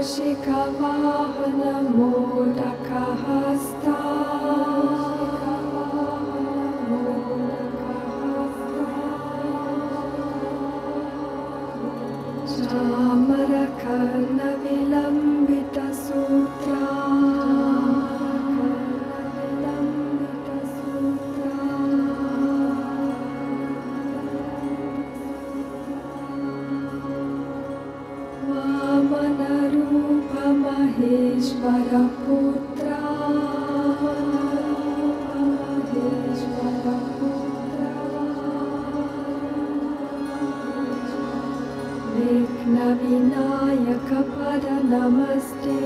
Shikavahana Modakahasta Chamarakana Vilambita Sutra Vamanarupa Maheshwara Putra Vighna Vinayaka Pada Namaste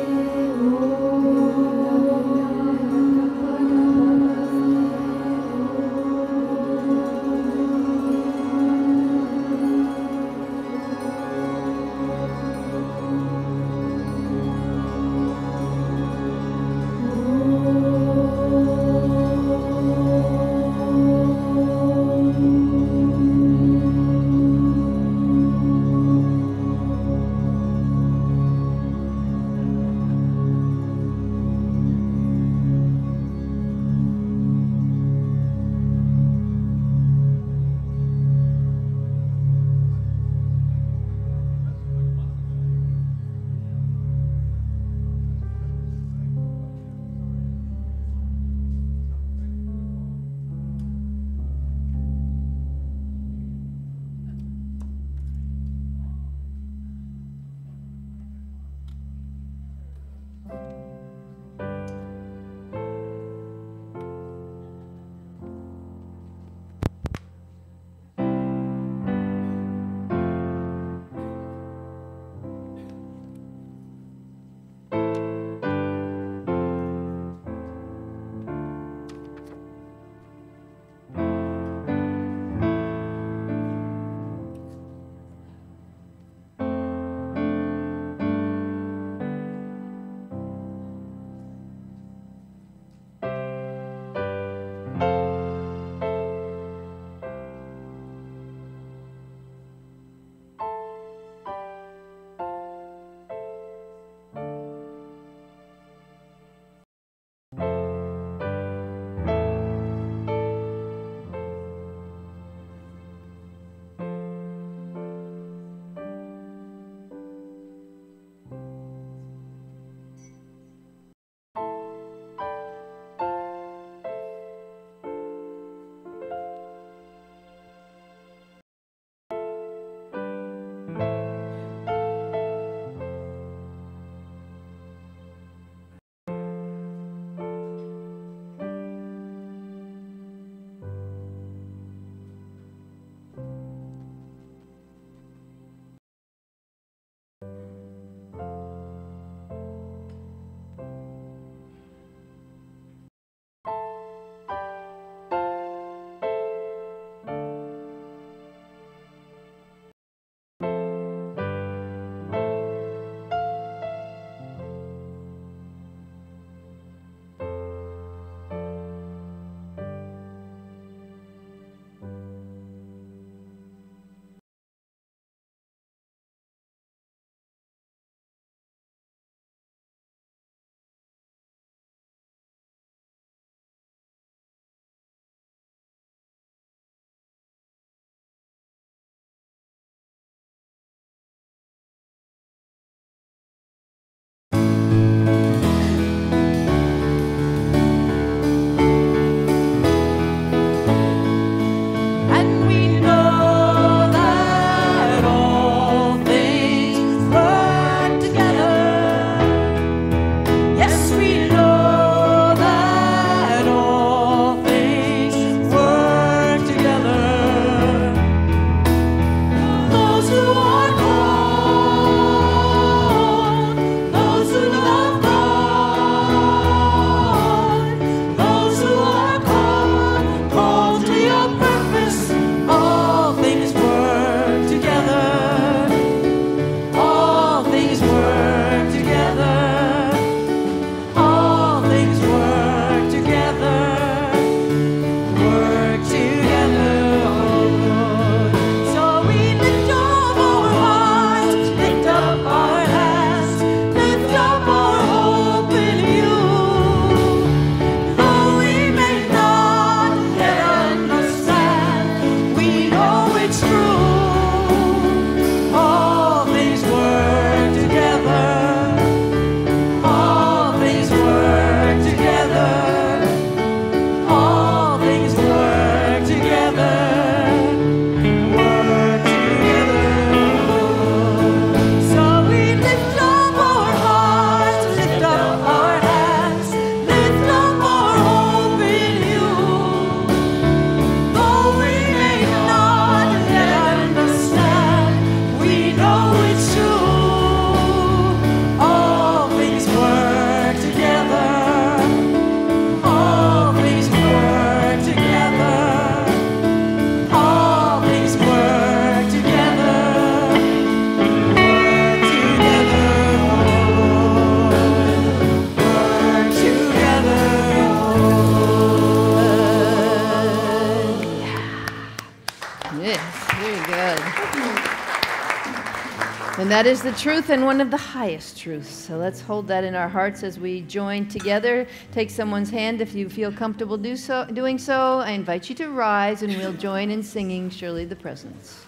And that is the truth and one of the highest truths. So let's hold that in our hearts as we join together. Take someone's hand if you feel comfortable doing so. I invite you to rise and we'll join in singing Surely the Presence.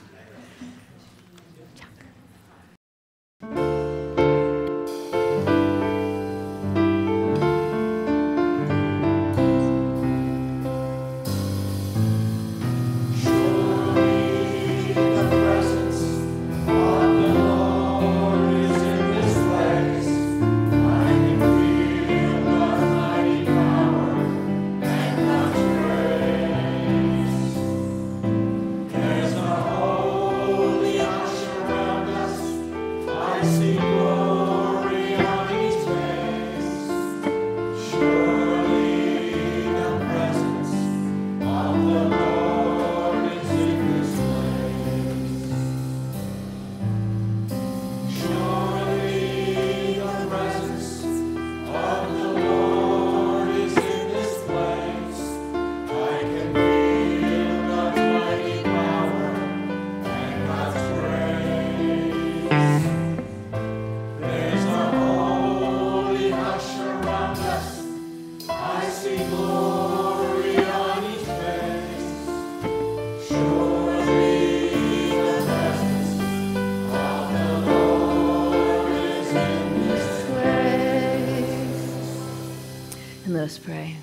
Let us pray.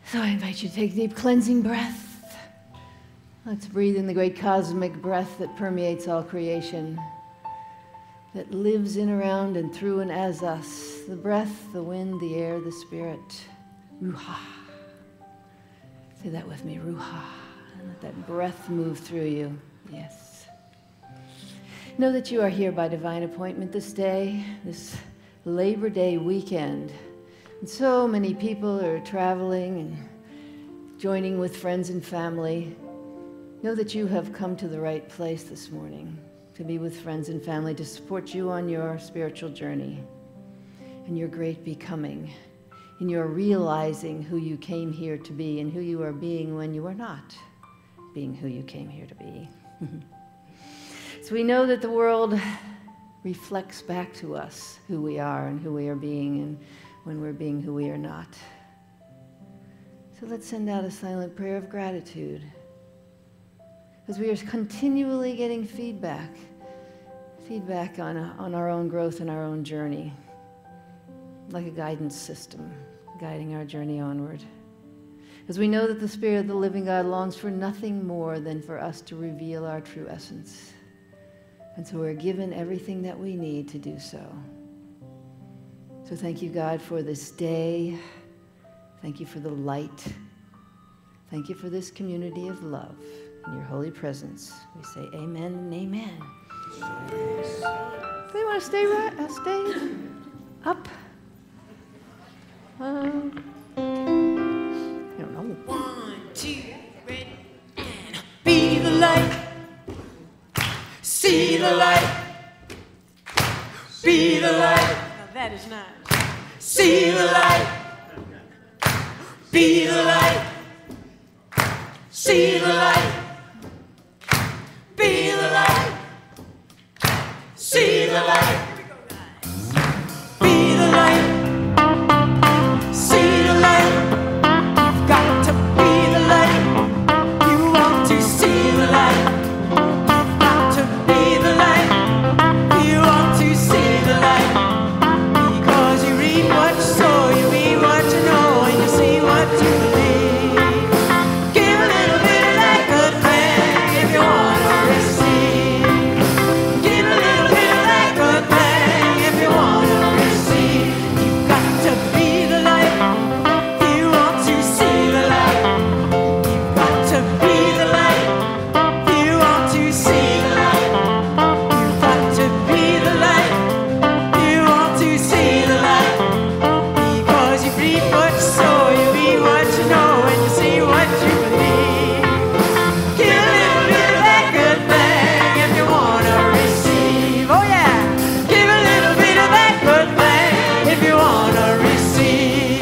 So I invite you to take a deep cleansing breath. Let's breathe in the great cosmic breath that permeates all creation, that lives in, around, and through and as us. The breath, the wind, the air, the spirit. Ruha. Say that with me, Ruha. And let that breath move through you. Yes. Know that you are here by divine appointment this day, this Labor Day weekend. And so many people are traveling and joining with friends and family. Know that you have come to the right place this morning to be with friends and family, to support you on your spiritual journey and your great becoming, in your realizing who you came here to be and who you are being when you are not being who you came here to be. So we know that the world reflects back to us who we are and who we are being, and when we're being who we are not. So let's send out a silent prayer of gratitude, because we are continually getting feedback on our own growth and our own journey, like a guidance system guiding our journey onward. Because we know that the Spirit of the living God longs for nothing more than for us to reveal our true essence. And so we're given everything that we need to do so. So thank you, God, for this day. Thank you for the light. Thank you for this community of love. In your holy presence, we say amen and amen. They want to stay up? I don't know. 1, 2, ready, and be the light. See the light. Be the light. Now that is nice. See the light. Be the light. See the light. Be the light. See the light. Be the light. See the light. You've got to be the light. You want to see the light. You've got to be the light. You want to see the light. Because you read what you sow, you read what you know, and you see what you believe. Give a little bit of that good thing if you want to receive. Give a little bit of that good thing if you want to receive. You've got to be the light. You want to see the light. You've got to be the light. You want to see the light. You've got to be the light. You want to see the light. Because you reap what you sow, you reap what you know, and you see what you believe. Give a little bit of that good thing if you want to receive. Oh yeah. Give a little bit of that good thing if you want to receive.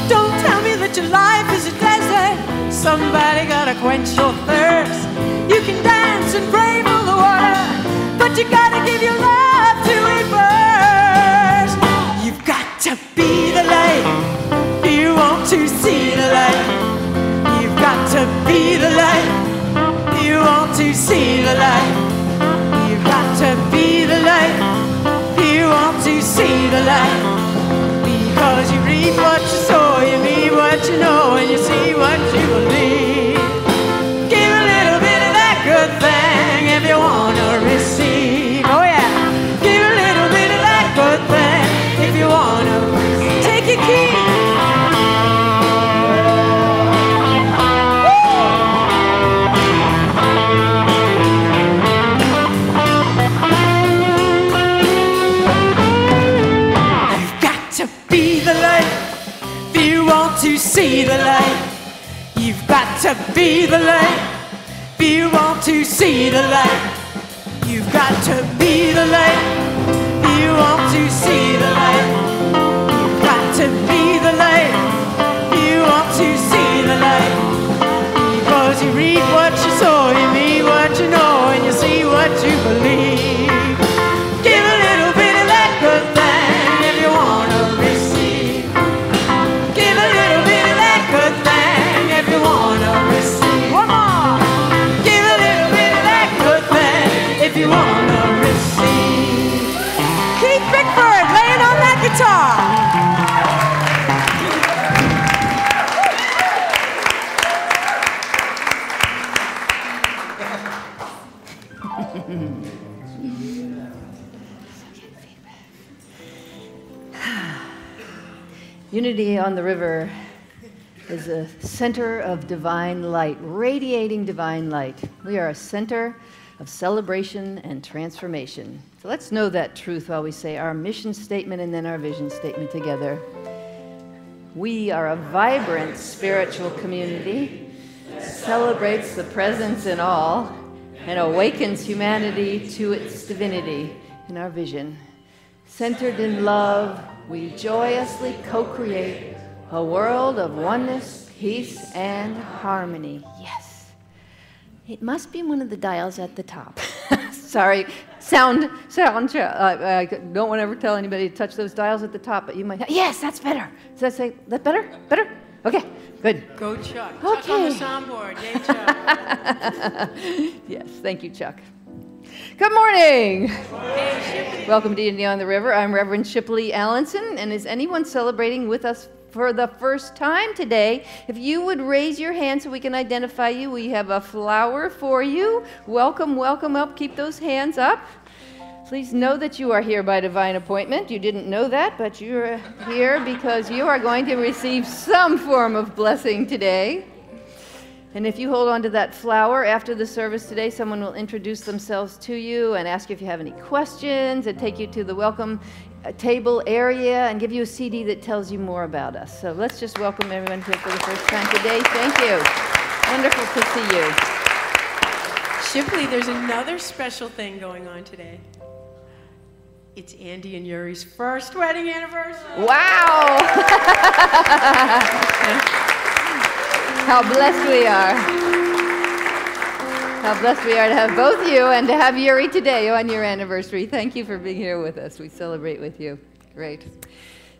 Don't tell me that your life is a desert. Somebody gotta quench your thirst. You can dance and brave all the water. be the light, if you want to see the light. You've got to be the light, if you want to see the light. Because you reap what you sow, you meet what you know, and you see what you believe. Give a little bit of that good thing if you want to receive. Oh yeah, give a little bit of that good thing if you want to receive. Take your key. To see the light, you've got to be the light. If you want to see the light, you've got to be the light. If you want to see the light, you've got to be the light. If you want to see the light, because you read what you sow, you meet what you know, and you see what you believe. Give a little bit of that good thing if you want to receive. Good thing if you wanna receive. One more. Give a little bit of that good thing if you wanna receive. Keith Bickford laying on that guitar. Unity on the River is a center of divine light, radiating divine light. We are a center of celebration and transformation. So let's know that truth while we say our mission statement and then our vision statement together. We are a vibrant spiritual community that celebrates the presence in all and awakens humanity to its divinity in our vision. Centered in love, we joyously co-create a world of oneness, peace, and harmony. Yes. It must be one of the dials at the top. Sorry, sound. I don't want to ever tell anybody to touch those dials at the top, but you might. Yes, that's better. Does that say that better? Better? Okay, good. Go Chuck. Okay. Chuck on the soundboard. Yay, Chuck. Yes, thank you, Chuck. Good morning. Hey, Shipley. Welcome to Unity on the River. I'm Reverend Shipley Allenson, and is anyone celebrating with us for the first time today? If you would raise your hand so we can identify you, we have a flower for you. Welcome, welcome up. Keep those hands up. Please know that you are here by divine appointment. You didn't know that, but you're here because you are going to receive some form of blessing today. And if you hold on to that flower after the service today, someone will introduce themselves to you and ask you if you have any questions and take you to the welcome table area and give you a CD that tells you more about us. So let's just welcome everyone here for the first time today. Thank you. Wonderful to see you. Shipley, there's another special thing going on today. It's Andy and Yuri's first wedding anniversary. Wow! How blessed we are. How blessed we are to have both you and to have Yuri today on your anniversary. Thank you for being here with us. We celebrate with you. Great.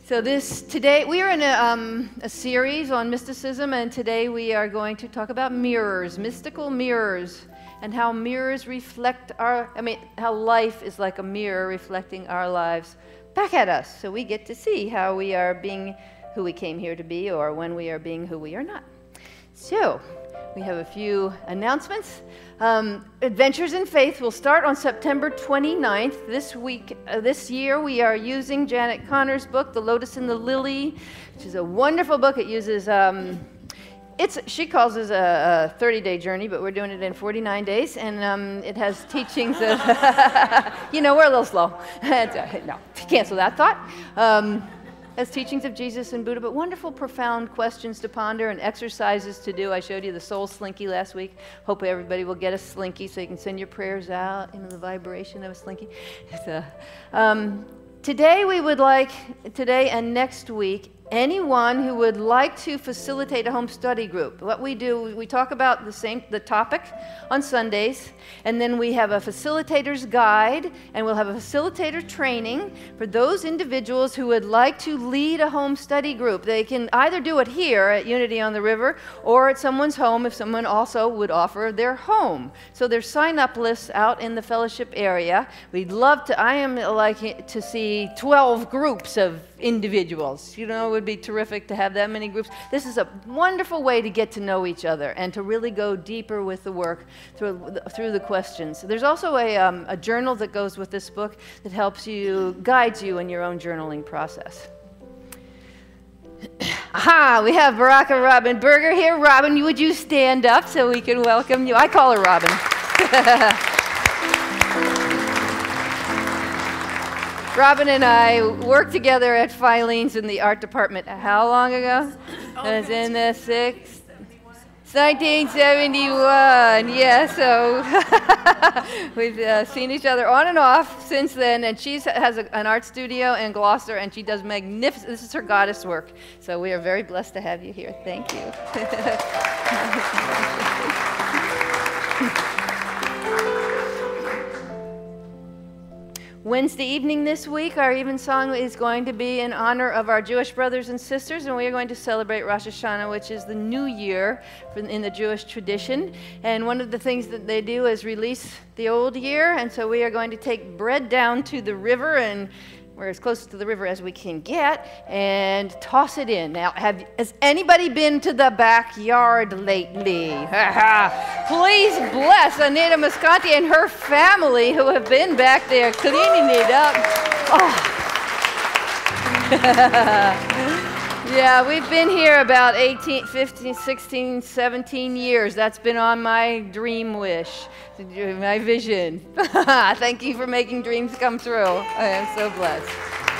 So today we are in a series on mysticism, and today we are going to talk about mirrors, mystical mirrors, and how mirrors reflect how life is like a mirror reflecting our lives back at us. So we get to see how we are being who we came here to be, or when we are being who we are not. So, we have a few announcements. Adventures in Faith will start on September 29th. This year, we are using Janet Conner's book, The Lotus and the Lily, which is a wonderful book. It uses, she calls it a 30-day journey, but we're doing it in 49 days, and it has teachings of, we're a little slow. No, cancel that thought. As teachings of Jesus and Buddha, but wonderful, profound questions to ponder and exercises to do. I showed you the soul slinky last week. Hope everybody will get a slinky so you can send your prayers out into the vibration of a slinky. Today and next week, anyone who would like to facilitate a home study group. What we do, we talk about the topic on Sundays, and then we have a facilitator's guide, and we'll have a facilitator training for those individuals who would like to lead a home study group. They can either do it here at Unity on the River or at someone's home if someone also would offer their home. So there's sign-up lists out in the fellowship area. We'd love to, I am like to see 12 groups of individuals. You know, it would be terrific to have that many groups. This is a wonderful way to get to know each other and to really go deeper with the work through the questions. There's also a journal that goes with this book that helps you, guides you in your own journaling process. Aha, we have Baraka Robin Berger here. Robin, would you stand up so we can welcome you? I call her Robin. Robin and I worked together at Filene's in the art department. How long ago? It was in the 1971. Yeah, so we've seen each other on and off since then, and she has an art studio in Gloucester, and she does magnificent, this is her goddess work. So we are very blessed to have you here. Thank you. Wednesday evening this week, our Evensong is going to be in honor of our Jewish brothers and sisters, and we are going to celebrate Rosh Hashanah, which is the new year in the Jewish tradition. And one of the things that they do is release the old year, and so we are going to take bread down to the river, and we're as close to the river as we can get, and toss it in. Now, has anybody been to the backyard lately? Please bless Anita Muscanti and her family who have been back there cleaning it up. Oh. Yeah, we've been here about 18, 15, 16, 17 years. That's been on my dream wish, my vision. Thank you for making dreams come true. I am so blessed.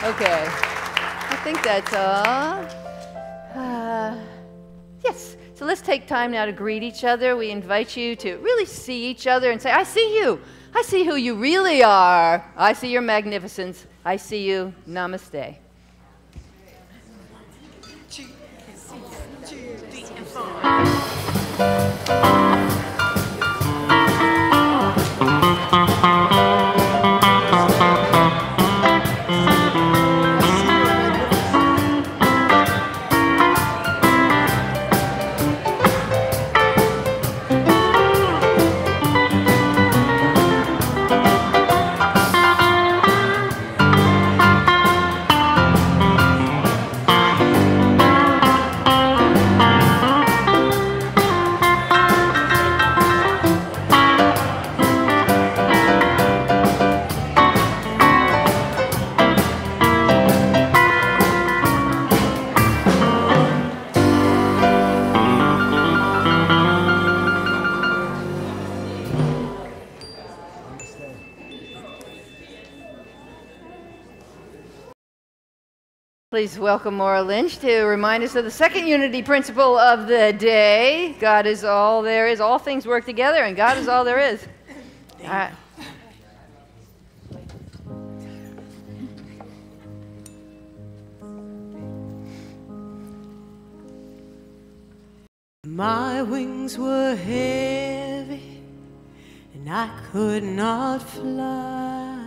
Okay, I think that's all. Yes, so let's take time now to greet each other. We invite you to really see each other and say, I see you. I see who you really are. I see your magnificence. I see you. Namaste. Please welcome Maura Lynch to remind us of the second unity principle of the day. God is all there is. All things work together, and God is all there is. All right. My wings were heavy, and I could not fly.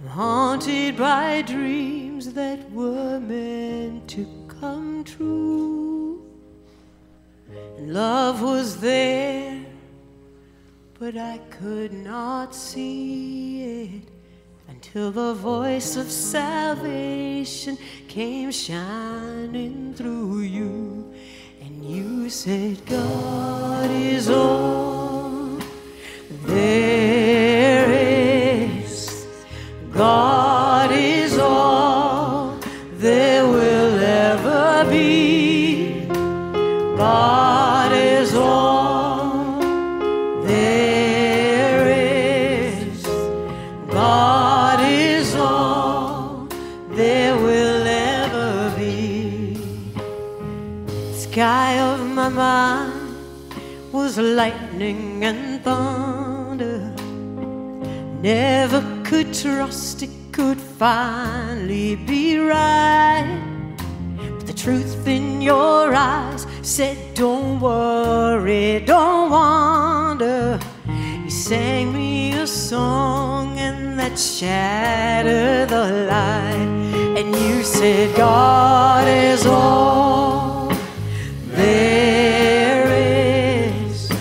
I'm haunted by dreams that were meant to come true. And love was there, but I could not see it until the voice of salvation came shining through you. And you said, God is all there is. God is all there will ever be. God is all there is. God is all there will ever be. The sky of my mind was lightning and thunder. Never could trust it could finally be right. truth in your eyes said, don't worry, don't wander. He sang me a song and that shattered the light. And you said, God is all there is.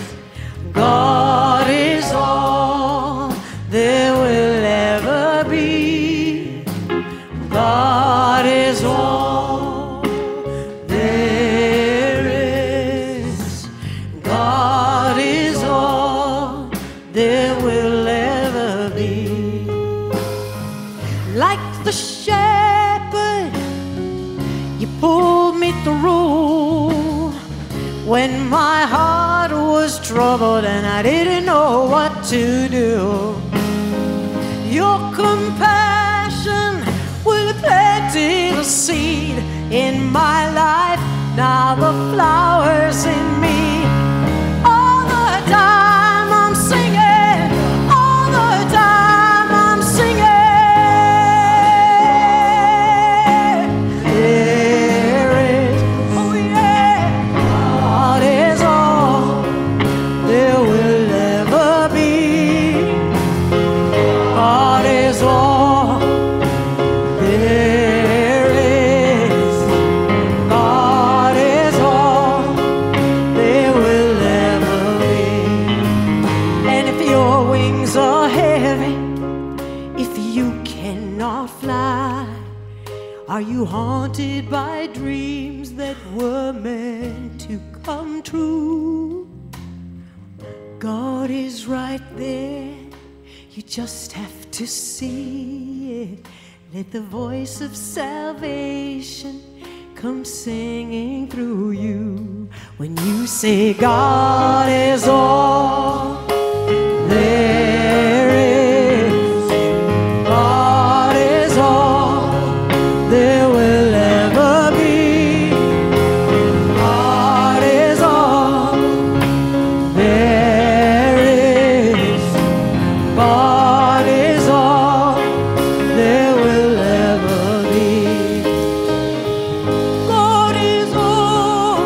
God is all there will ever be. God is all there is. God is all there will ever be. Like the shepherd, you pulled me through when my heart was troubled and I didn't know what to do. Your compassion will plant the seed in my life. Now the flowers in me. All the time I'm singing. All the time I'm singing. There is, oh yeah, God is all there will ever be. God is all there is. God is all there will ever be. And if your wings are heavy, if you cannot fly, are you haunted by dreams that were meant to come true? God is right there. You just have to see it. Let the voice of salvation come singing through you. When you say God is all there is, God is all there will ever be. God is all there is. God is all there will ever be. God is all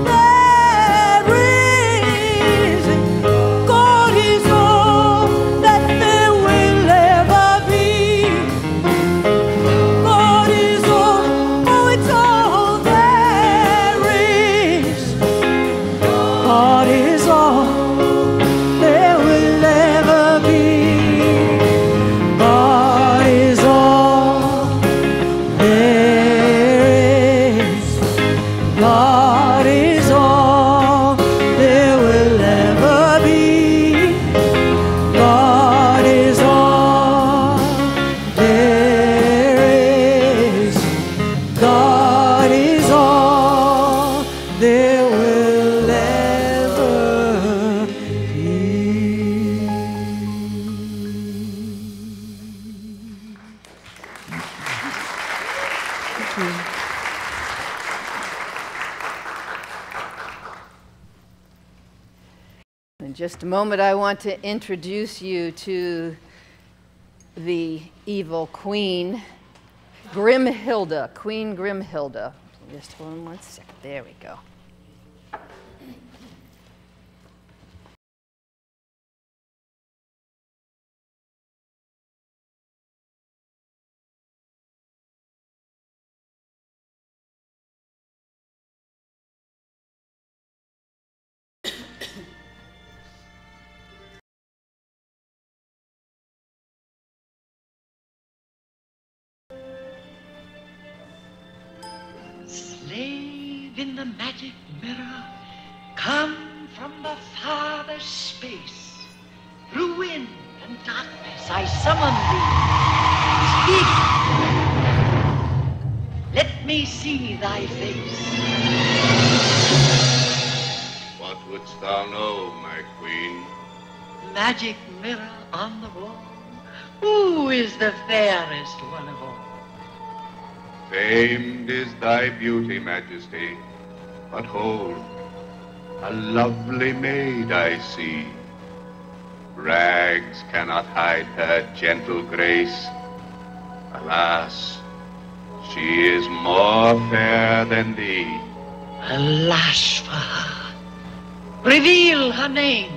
there is. God is all that there will ever be. God is all, oh, it's all there is. God is all there will ever be. God is all there is. God is all there will ever be. God is all there is. God is all there will ever be. In just a moment, I want to introduce you to the evil queen, Grimhilda, Queen Grimhilda. Just hold on 1 second. There we go. Slave in the magic mirror, come from the farthest space. Through wind and darkness I summon thee. Speak. Let me see thy face. What wouldst thou know, my queen? Magic mirror on the wall, who is the fairest one of all? Famed is thy beauty, Majesty. But hold, a lovely maid I see. Rags cannot hide her gentle grace. Alas, She is more fair than thee. Alas for her. Reveal her name.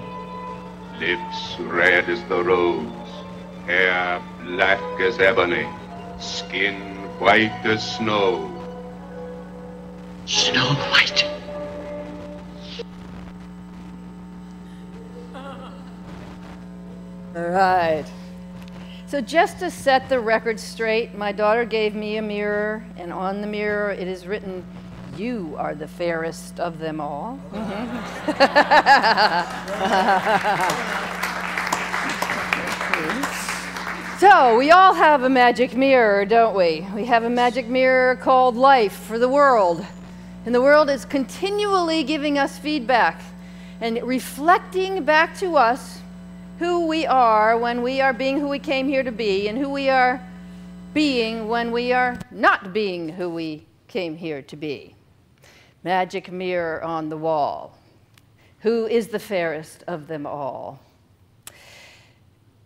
Lips red as the rose, hair black as ebony, skin white as snow. Snow White. All right. So just to set the record straight, my daughter gave me a mirror, and on the mirror it is written, "You are the fairest of them all." So we all have a magic mirror, don't we? We have a magic mirror called life for the world. And the world is continually giving us feedback and reflecting back to us who we are when we are being who we came here to be, and who we are being when we are not being who we came here to be. Magic mirror on the wall. Who is the fairest of them all?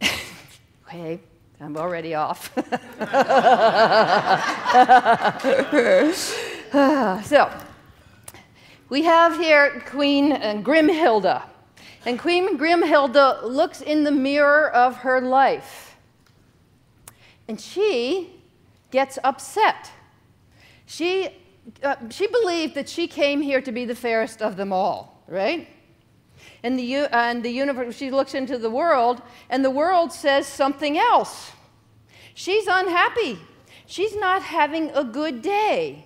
Okay, I'm already off. So, we have here Queen Grimhilda. And Queen Grimhilda looks in the mirror of her life. And she gets upset. She believed that she came here to be the fairest of them all, right? And the universe, she looks into the world, and the world says something else. She's unhappy. She's not having a good day.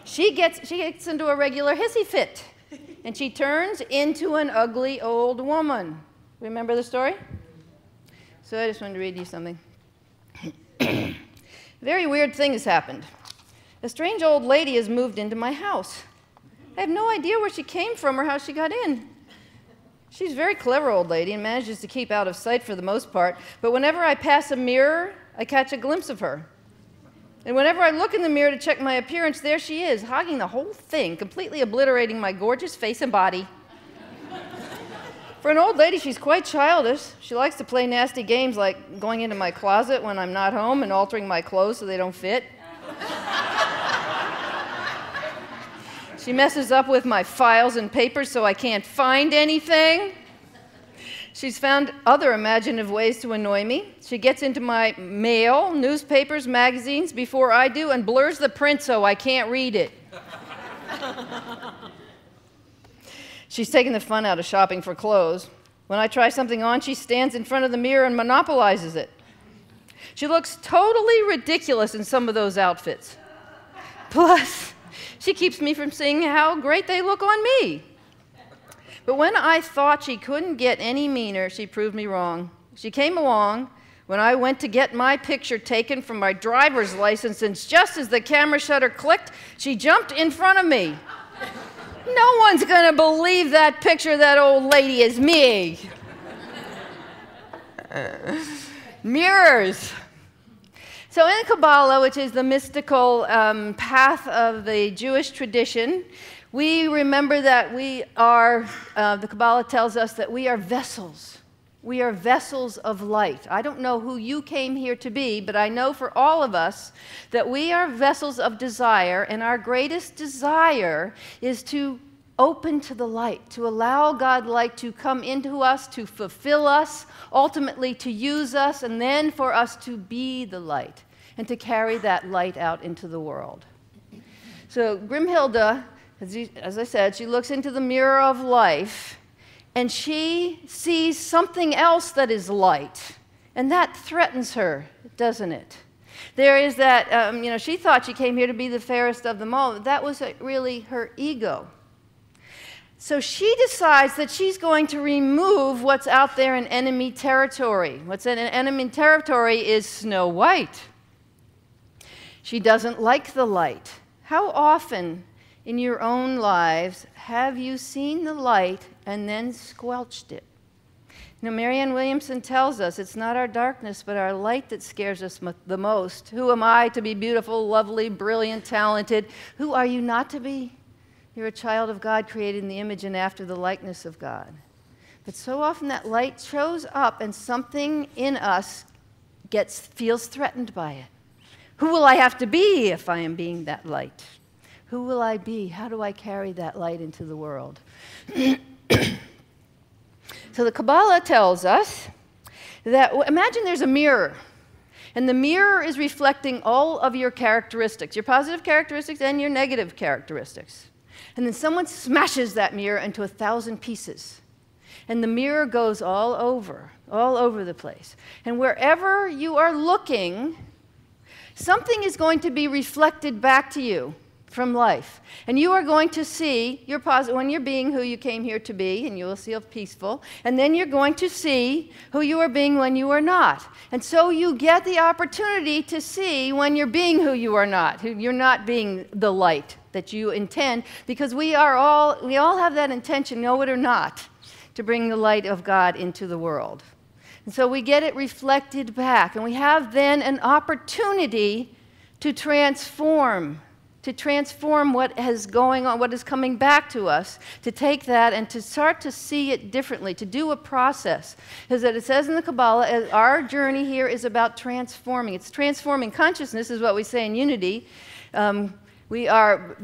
She gets into a regular hissy fit, and she turns into an ugly old woman. Remember the story? So I just wanted to read you something. A very weird thing has happened. A strange old lady has moved into my house. I have no idea where she came from or how she got in. She's a very clever old lady and manages to keep out of sight for the most part, but whenever I pass a mirror, I catch a glimpse of her. And whenever I look in the mirror to check my appearance, there she is, hogging the whole thing, completely obliterating my gorgeous face and body. For an old lady, she's quite childish. She likes to play nasty games like going into my closet when I'm not home and altering my clothes so they don't fit. She messes up with my files and papers so I can't find anything. She's found other imaginative ways to annoy me. She gets into my mail, newspapers, magazines before I do and blurs the print so I can't read it. She's taken the fun out of shopping for clothes. When I try something on, she stands in front of the mirror and monopolizes it. She looks totally ridiculous in some of those outfits. Plus, she keeps me from seeing how great they look on me. But when I thought she couldn't get any meaner, she proved me wrong. She came along when I went to get my picture taken from my driver's license, and just as the camera shutter clicked, she jumped in front of me. No one's going to believe that picture of that old lady is me. Mirrors. So in Kabbalah, which is the mystical path of the Jewish tradition, we remember that we are, the Kabbalah tells us that we are vessels. We are vessels of light. I don't know who you came here to be, but I know for all of us that we are vessels of desire, and our greatest desire is to open to the light, to allow God light to come into us, to fulfill us, ultimately to use us, and then for us to be the light and to carry that light out into the world. So Grimhilda, as I said, she looks into the mirror of life, and she sees something else that is light, and that threatens her, doesn't it? There is that, she thought she came here to be the fairest of them all. That was really her ego. So she decides that she's going to remove what's out there in enemy territory. What's in enemy territory is Snow White. She doesn't like the light. How often in your own lives have you seen the light and then squelched it? Marianne Williamson tells us it's not our darkness but our light that scares us the most. Who am I to be beautiful, lovely, brilliant, talented? Who are you not to be? You're a child of God, created in the image and after the likeness of God. But so often that light shows up and something in us feels threatened by it. Who will I have to be if I am being that light? Who will I be? How do I carry that light into the world? So the Kabbalah tells us that, imagine there's a mirror, and the mirror is reflecting all of your characteristics, your positive characteristics and your negative characteristics. And then someone smashes that mirror into 1,000 pieces. And the mirror goes all over the place. And wherever you are looking, something is going to be reflected back to you from life. And you are going to see your when you're being who you came here to be, and you will feel peaceful. And then you're going to see who you are being when you are not. And so you get the opportunity to see when you're being who you are not, who you're not being the light that you intend, because we all have that intention, know it or not, to bring the light of God into the world. And so we get it reflected back, and we have then an opportunity to transform what is going on, what is coming back to us, to take that and to start to see it differently, to do a process. Because it says in the Kabbalah, our journey here is about transforming. It's transforming consciousness, is what we say in Unity. We are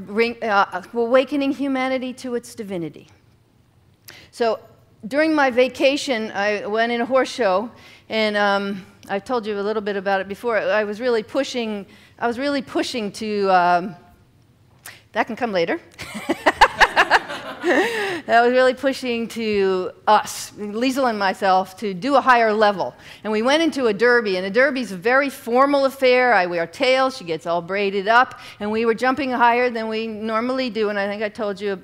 awakening humanity to its divinity. So during my vacation, I went in a horse show, and I've told you a little bit about it before. I was really pushing to, that can come later. I was really pushing to us, Liesl and myself, to do a higher level. And we went into a derby, and a derby's a very formal affair. I wear tails, she gets all braided up, and we were jumping higher than we normally do, and I think I told you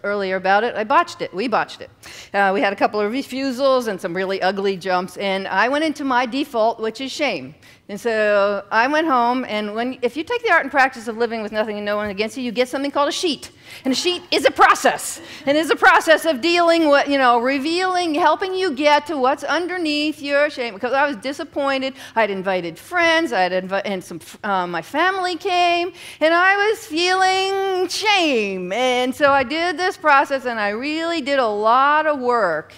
earlier about it. We botched it. We had a couple of refusals and some really ugly jumps, and I went into my default, which is shame. And so I went home, and if you take the art and practice of living with nothing and no one against you, you get something called a sheet. And a sheet is a process. And it's a process of dealing with, revealing, helping you get to what's underneath your shame. Because I was disappointed. I'd invited friends, my family came, and I was feeling shame. And so I did this process, and I really did a lot of work.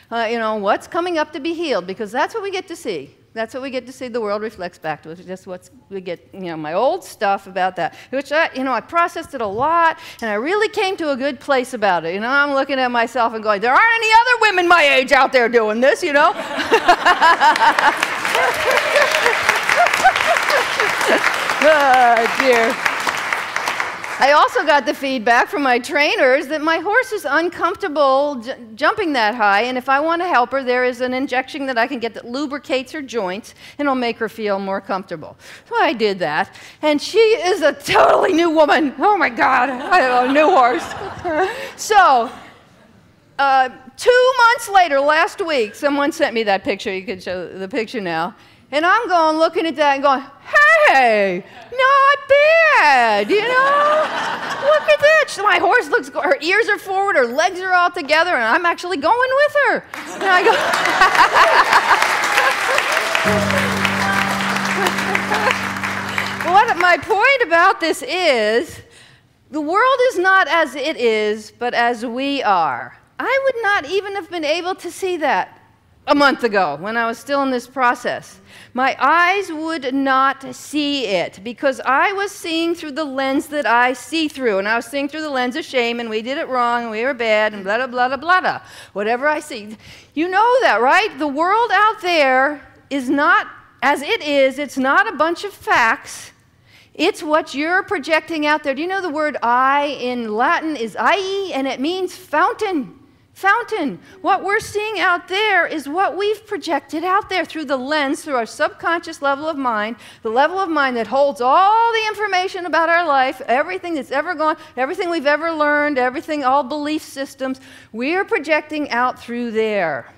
What's coming up to be healed, because that's what we get to see. That's what we get to see. The world reflects back to us. Just what we get, my old stuff about that, which I processed it a lot, and I really came to a good place about it. I'm looking at myself and going, there aren't any other women my age out there doing this, Oh, dear. I also got the feedback from my trainers that my horse is uncomfortable jumping that high, and if I want to help her, there is an injection that I can get that lubricates her joints, and it'll make her feel more comfortable. So I did that, and she is a totally new woman. Oh my God, I have a new horse. So 2 months later, last week, someone sent me that picture. You can show the picture now. And I'm looking at that and going, hey, not bad, Look at that. My horse her ears are forward, her legs are all together, and I'm actually going with her. And I go, what my point about this is, the world is not as it is, but as we are. I would not even have been able to see that a month ago when I was still in this process. My eyes would not see it because I was seeing through the lens that I see through, and I was seeing through the lens of shame, and we did it wrong, and we were bad, and blah, blah, blah, blah, blah. Whatever I see. You know that, right? The world out there is not as it is. It's not a bunch of facts. It's what you're projecting out there. Do you know the word I in Latin is "ie," and it means fountain? Fountain. What we're seeing out there is what we've projected out there through the lens, through our subconscious level of mind, the level of mind that holds all the information about our life, everything that's ever gone, everything we've ever learned, everything, all belief systems, we're projecting out through there.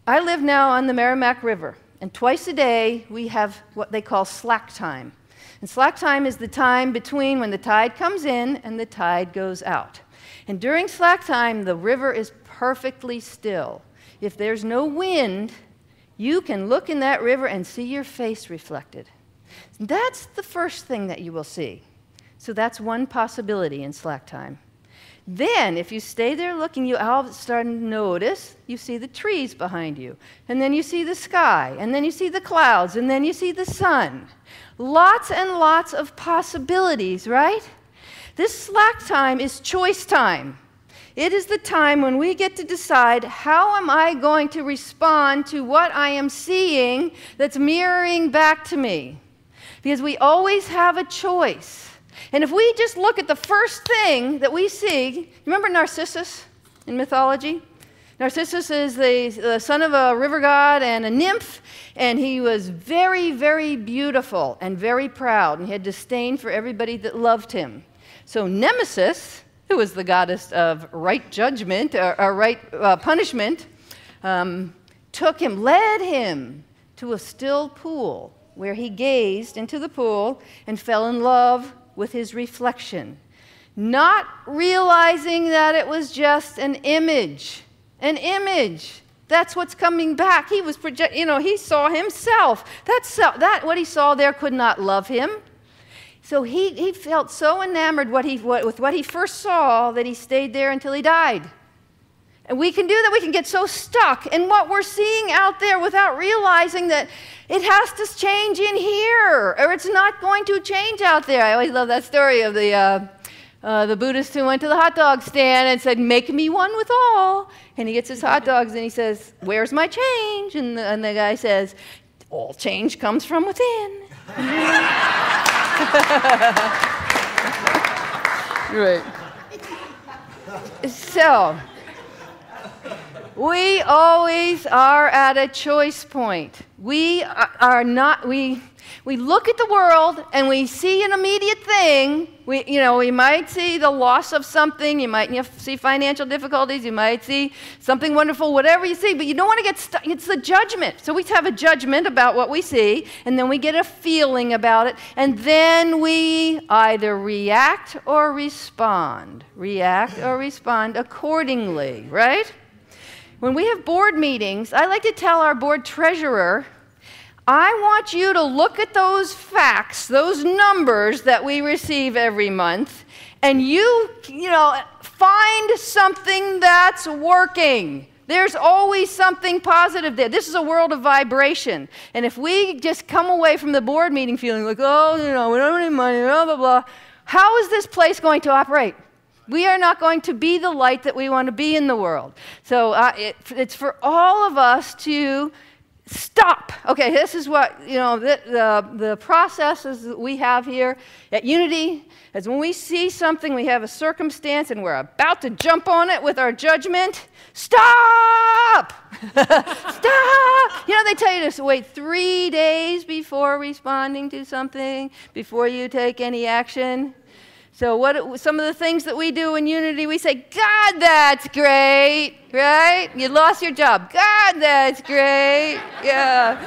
I live now on the Merrimack River, and twice a day we have what they call slack time. And slack time is the time between when the tide comes in and the tide goes out. And during slack time, the river is perfectly still. If there's no wind, you can look in that river and see your face reflected. That's the first thing that you will see. So that's one possibility in slack time. Then, if you stay there looking, you all start to notice, you see the trees behind you. And then you see the sky. And then you see the clouds. And then you see the sun. Lots and lots of possibilities, right? This slack time is choice time. It is the time when we get to decide, how am I going to respond to what I am seeing that's mirroring back to me? Because we always have a choice. And if we just look at the first thing that we see, remember Narcissus in mythology? Narcissus is the son of a river god and a nymph, and he was very, very beautiful and very proud, and he had disdain for everybody that loved him. So Nemesis, who was the goddess of right judgment, or right punishment, led him to a still pool, where he gazed into the pool and fell in love with his reflection, not realizing that it was just an image. An image. That's what's coming back. He was he saw himself. What he saw there could not love him. So he felt so enamored with what he first saw that he stayed there until he died. And we can do that. We can get so stuck in what we're seeing out there without realizing that it has to change in here, or it's not going to change out there. I always love that story of the Buddhist who went to the hot dog stand and said, "Make me one with all." And he gets his hot dogs and he says, "Where's my change?" And the guy says, "All change comes from within." Right. So, we always are at a choice point. We look at the world and we see an immediate thing. We might see the loss of something. You might see financial difficulties. You might see something wonderful, whatever you see. But you don't want to get stuck. It's the judgment. So we have a judgment about what we see, and then we get a feeling about it, and then we either react or respond. React or respond accordingly, right? When we have board meetings, I like to tell our board treasurer, I want you to look at those facts, those numbers that we receive every month, and you find something that's working. There's always something positive there. This is a world of vibration. And if we just come away from the board meeting feeling like, we don't have any money, blah, blah, blah, how is this place going to operate? We are not going to be the light that we want to be in the world. So it's for all of us to stop. Okay, this is what, the processes that we have here at Unity is when we see something, we have a circumstance, and we're about to jump on it with our judgment. Stop! Stop! They tell you to wait 3 days before responding to something, before you take any action. So some of the things that we do in Unity, we say, God, that's great, right? You lost your job. God, that's great. Yeah,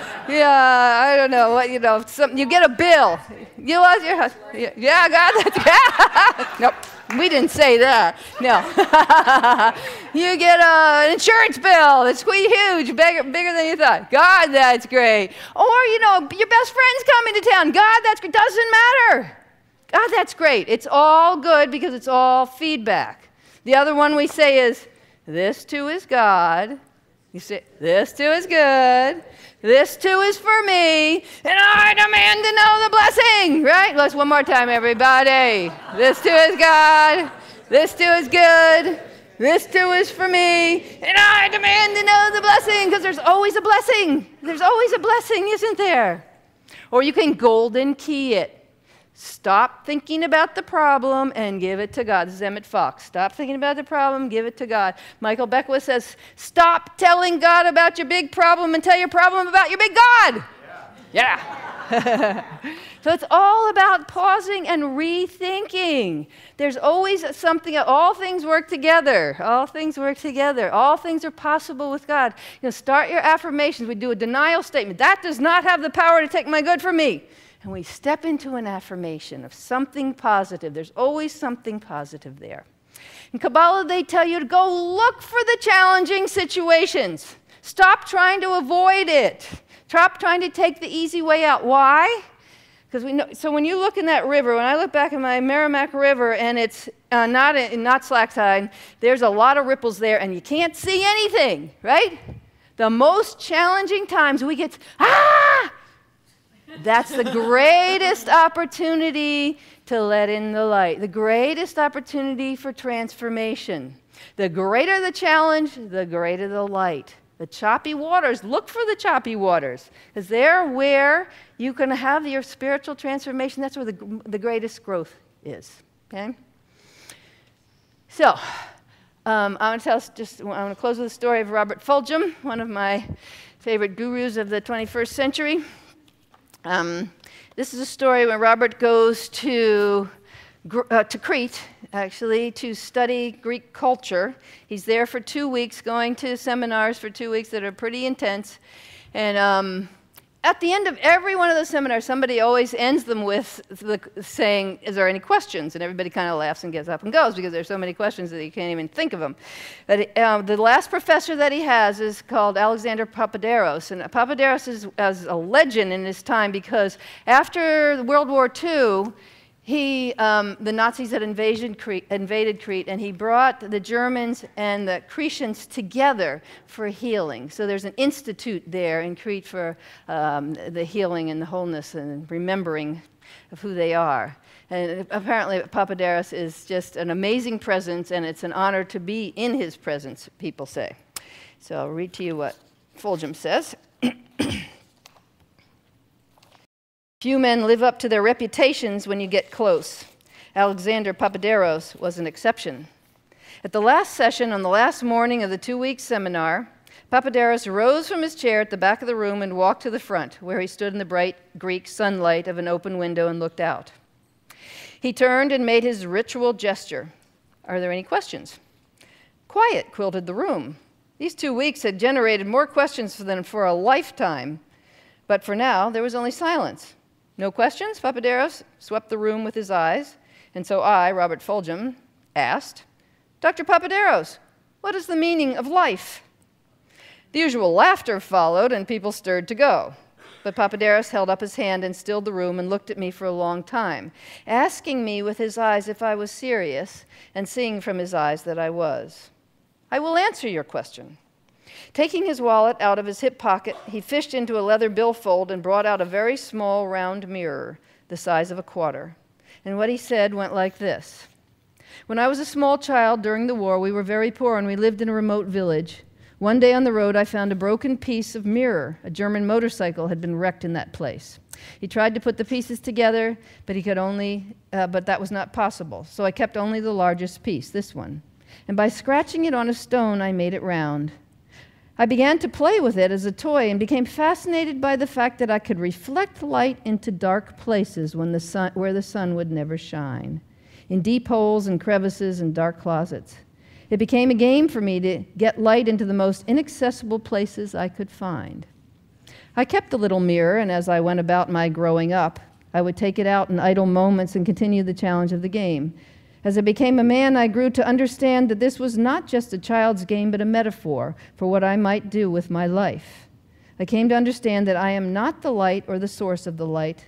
I don't know. You get a bill. You lost your house. Yeah, God, that's great. Nope, we didn't say that. No. You get an insurance bill that's huge, bigger than you thought. God, that's great. Or, your best friend's coming to town. God, that's great. Doesn't matter. God, that's great. It's all good because it's all feedback. The other one we say is, this too is God. You say, this too is good. This too is for me. And I demand to know the blessing. Right? Let's one more time, everybody. This too is God. This too is good. This too is for me. And I demand to know the blessing, because there's always a blessing. There's always a blessing, isn't there? Or you can golden key it. Stop thinking about the problem and give it to God. This is Emmett Fox. Stop thinking about the problem, give it to God. Michael Beckwith says, stop telling God about your big problem and tell your problem about your big God. Yeah. So it's all about pausing and rethinking. There's always something, all things work together. All things work together. All things are possible with God. Start your affirmations. We do a denial statement. That does not have the power to take my good from me. And we step into an affirmation of something positive. There's always something positive there. In Kabbalah, they tell you to go look for the challenging situations. Stop trying to avoid it. Stop trying to take the easy way out. Why? Because we know, so when you look in that river, when I look back at my Merrimack River and it's not slack tide, there's a lot of ripples there and you can't see anything, right? The most challenging times we get, that's the greatest opportunity to let in the light, the greatest opportunity for transformation. The greater the challenge, the greater the light. The choppy waters, look for the choppy waters, because they're where you can have your spiritual transformation. That's where the greatest growth is, okay? So, I'm going to close with the story of Robert Fulghum, one of my favorite gurus of the 21st century. This is a story when Robert goes to Crete, actually, to study Greek culture. He's there for 2 weeks, going to seminars for 2 weeks that are pretty intense. And at the end of every one of those seminars, somebody always ends them with saying, is there any questions? And everybody kind of laughs and gets up and goes because there's so many questions that you can't even think of them. But the last professor that he has is called Alexander Papaderos. And Papaderos is a legend in his time because after World War II, the Nazis had invaded Crete, and he brought the Germans and the Cretians together for healing. So there's an institute there in Crete for the healing and the wholeness and remembering of who they are. And apparently Papaderos is just an amazing presence, and it's an honor to be in his presence, people say. So I'll read to you what Fulghum says. Few men live up to their reputations when you get close. Alexander Papaderos was an exception. At the last session on the last morning of the 2-week seminar, Papaderos rose from his chair at the back of the room and walked to the front, where he stood in the bright Greek sunlight of an open window and looked out. He turned and made his ritual gesture. Are there any questions? Quiet quilted the room. These 2 weeks had generated more questions than for a lifetime. But for now, there was only silence. No questions? Papaderos swept the room with his eyes, and so I, Robert Fulghum, asked, Dr. Papaderos, what is the meaning of life? The usual laughter followed, and people stirred to go. But Papaderos held up his hand and stilled the room and looked at me for a long time, asking me with his eyes if I was serious, and seeing from his eyes that I was. I will answer your question. Taking his wallet out of his hip pocket, he fished into a leather billfold and brought out a very small round mirror, the size of a quarter. And what he said went like this. When I was a small child during the war, we were very poor and we lived in a remote village. One day on the road, I found a broken piece of mirror. A German motorcycle had been wrecked in that place. He tried to put the pieces together, but but that was not possible. So I kept only the largest piece, this one. And by scratching it on a stone, I made it round. I began to play with it as a toy and became fascinated by the fact that I could reflect light into dark places where the sun would never shine, in deep holes and crevices and dark closets. It became a game for me to get light into the most inaccessible places I could find. I kept the little mirror, and as I went about my growing up, I would take it out in idle moments and continue the challenge of the game. As I became a man, I grew to understand that this was not just a child's game, but a metaphor for what I might do with my life. I came to understand that I am not the light or the source of the light,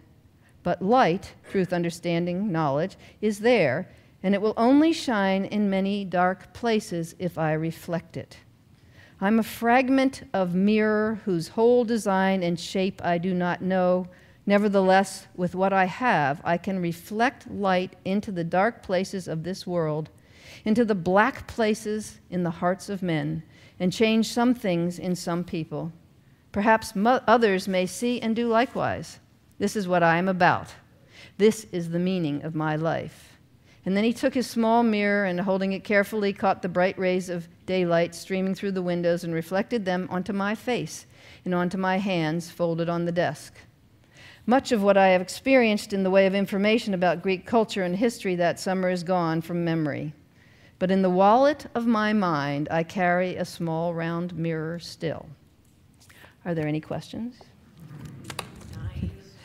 but light, truth, understanding, knowledge, is there, and it will only shine in many dark places if I reflect it. I'm a fragment of mirror whose whole design and shape I do not know. Nevertheless, with what I have, I can reflect light into the dark places of this world, into the black places in the hearts of men, and change some things in some people. Perhaps others may see and do likewise. This is what I am about. This is the meaning of my life. And then he took his small mirror and, holding it carefully, caught the bright rays of daylight streaming through the windows and reflected them onto my face and onto my hands folded on the desk. Much of what I have experienced in the way of information about Greek culture and history that summer is gone from memory. But in the wallet of my mind, I carry a small round mirror still. Are there any questions?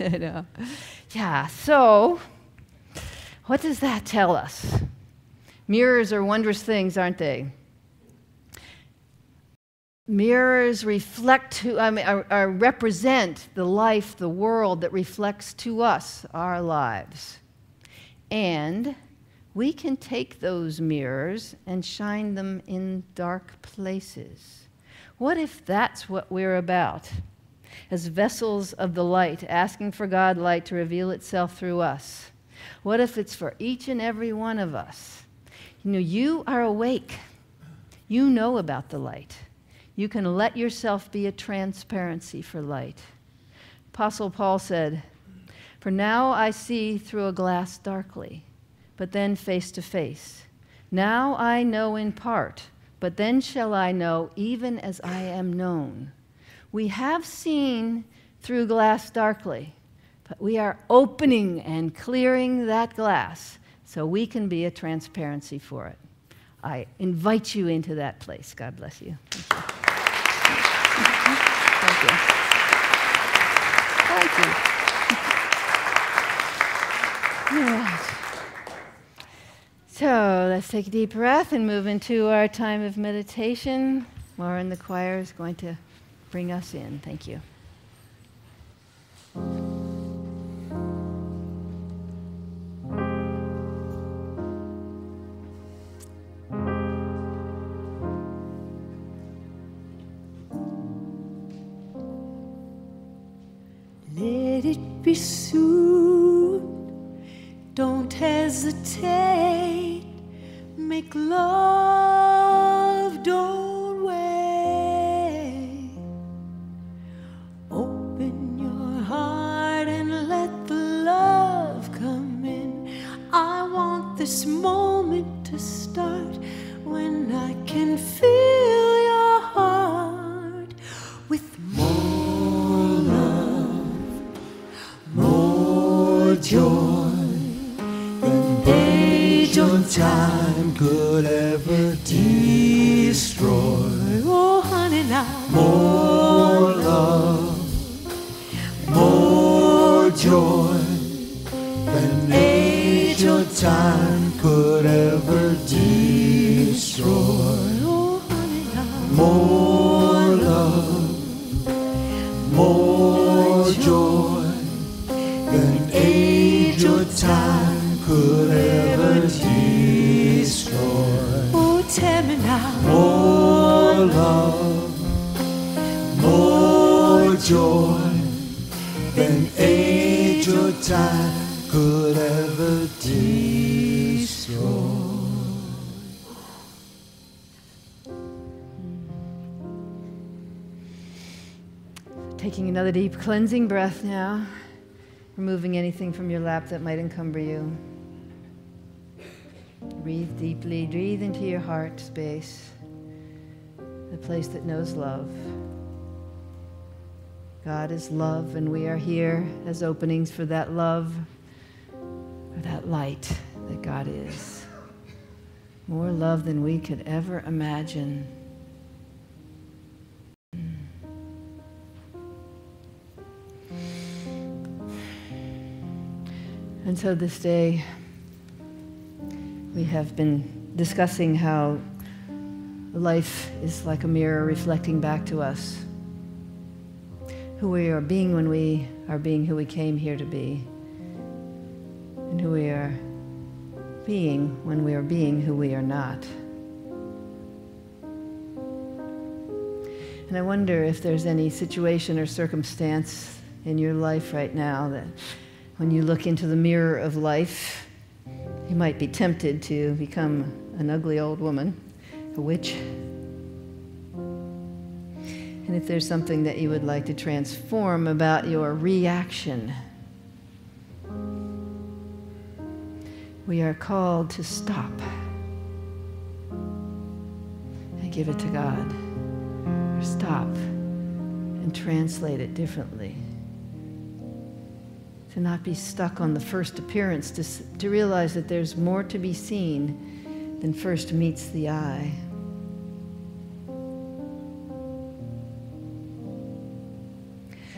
Nice. Yeah, so what does that tell us? Mirrors are wondrous things, aren't they? mirrors reflect represent the life, the world that reflects to us our lives. And we can take those mirrors and shine them in dark places. What if that's what we're about? As vessels of the light, asking for God light to reveal itself through us. What if it's for each and every one of us? You know, you are awake. You know about the light. You can let yourself be a transparency for light. Apostle Paul said, "For now I see through a glass darkly, but then face to face. Now I know in part, but then shall I know even as I am known." We have seen through glass darkly, but we are opening and clearing that glass so we can be a transparency for it. I invite you into that place. God bless you. Thank you. Thank you. All right. So let's take a deep breath and move into our time of meditation. Lauren, the choir, is going to bring us in. Thank you. Let it be soon. Don't hesitate. Make love, don't wait. Open your heart and let the love come in. I want this moment to start when I can feel your heart with more love, more joy than age or time could ever destroy. Oh, honey, now more love, more joy than age or time could ever destroy. Oh, honey, now more love, more joy than age or time could ever destroy. Oh, tell me now. More love, more joy than age or time could ever destroy. Taking another deep cleansing breath now. Removing anything from your lap that might encumber you. Breathe deeply, breathe into your heart space, the place that knows love. God is love, and we are here as openings for that love, for that light that God is. More love than we could ever imagine. And so this day, we have been discussing how life is like a mirror reflecting back to us who we are being when we are being who we came here to be, and who we are being when we are being who we are not. And I wonder if there's any situation or circumstance in your life right now that when you look into the mirror of life, you might be tempted to become an ugly old woman, a witch. And if there's something that you would like to transform about your reaction, we are called to stop and give it to God, or stop and translate it differently. To not be stuck on the first appearance, to realize that there's more to be seen than first meets the eye.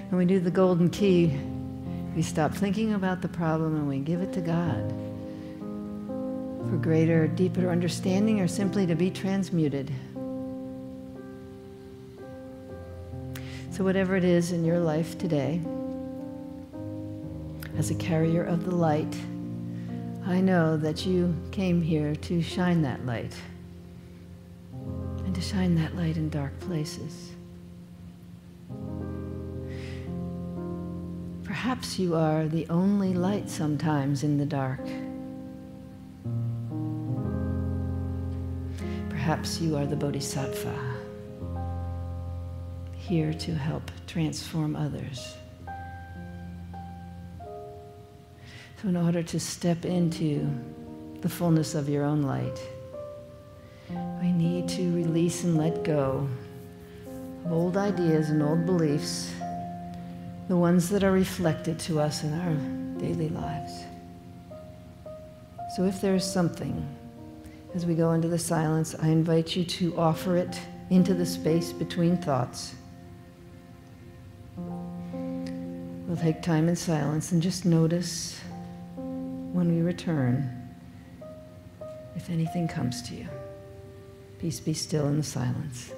When we do the golden key, we stop thinking about the problem and we give it to God for greater, deeper understanding, or simply to be transmuted. So whatever it is in your life today, as a carrier of the light, I know that you came here to shine that light, and to shine that light in dark places. Perhaps you are the only light sometimes in the dark. Perhaps you are the Bodhisattva, here to help transform others. So in order to step into the fullness of your own light, we need to release and let go of old ideas and old beliefs, the ones that are reflected to us in our daily lives. So if there is something, as we go into the silence, I invite you to offer it into the space between thoughts. We'll take time in silence and just notice when we return if anything comes to you. Peace be still in the silence.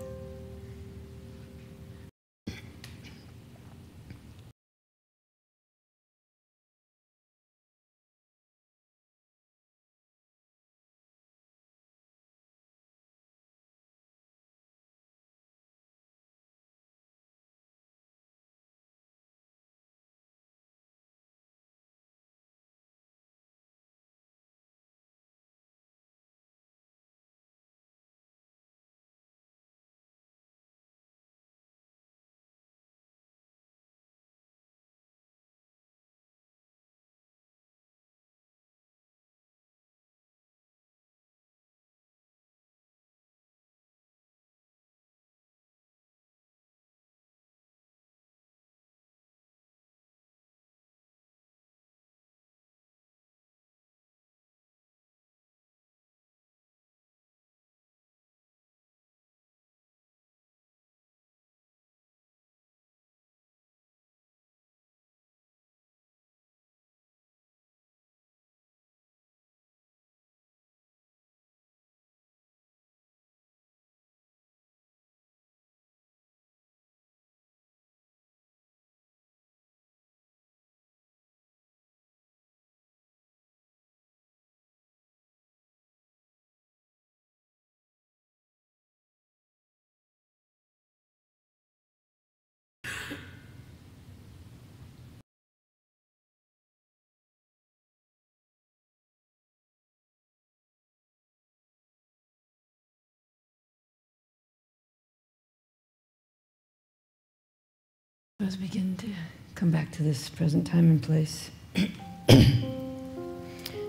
Let's begin to come back to this present time and place.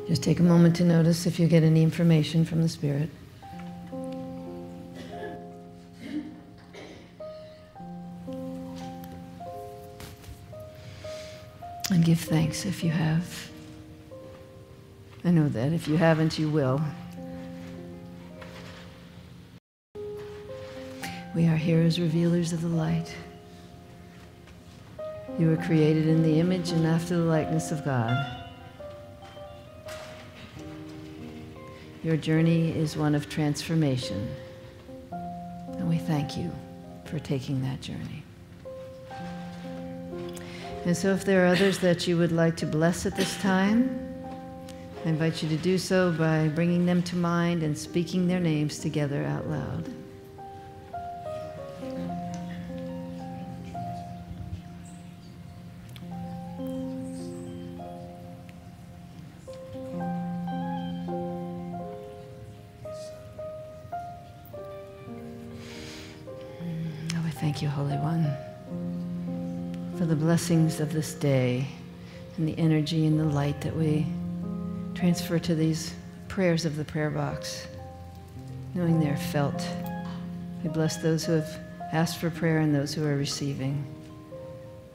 Just take a moment to notice if you get any information from the Spirit. And give thanks if you have. I know that if you haven't, you will. We are here as revealers of the light. You were created in the image and after the likeness of God. Your journey is one of transformation, and we thank you for taking that journey. And so if there are others that you would like to bless at this time, I invite you to do so by bringing them to mind and speaking their names together out loud. Thank you, Holy One, for the blessings of this day and the energy and the light that we transfer to these prayers of the prayer box, knowing they're felt. We bless those who have asked for prayer and those who are receiving.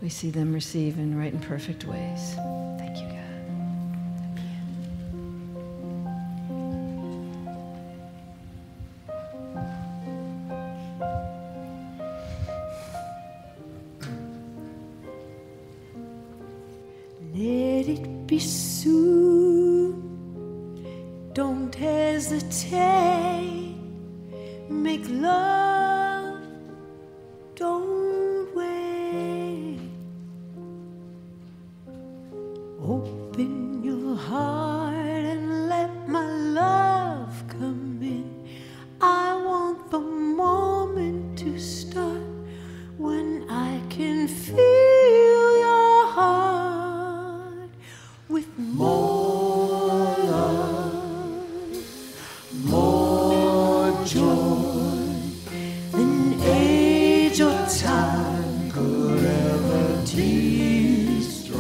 We see them receive in right and perfect ways. Thank you, God. Let it be soon. Don't hesitate. Make love. Don't wait. Open your heart and let my love come in. I want the moment to start when I can feel your heart with more love, more joy than age or time could ever destroy.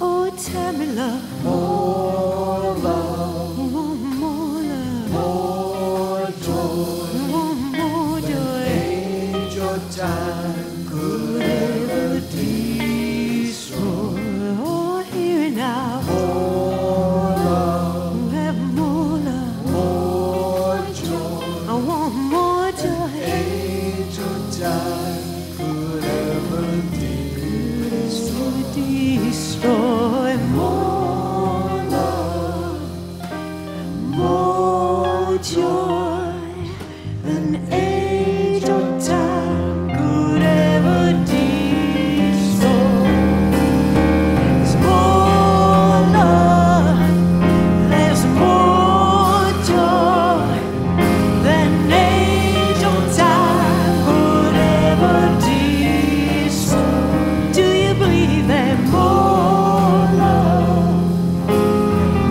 Oh, tell me love, more love, more love, more joy, more joy. Age or time could ever destroy. Oh, hear it now. More love, have more love, more joy. I want more joy. Age or time could ever destroy. More love, more joy than age or time could ever destroy. There's more love, there's more joy than age or time could ever destroy. Do you believe that? More love,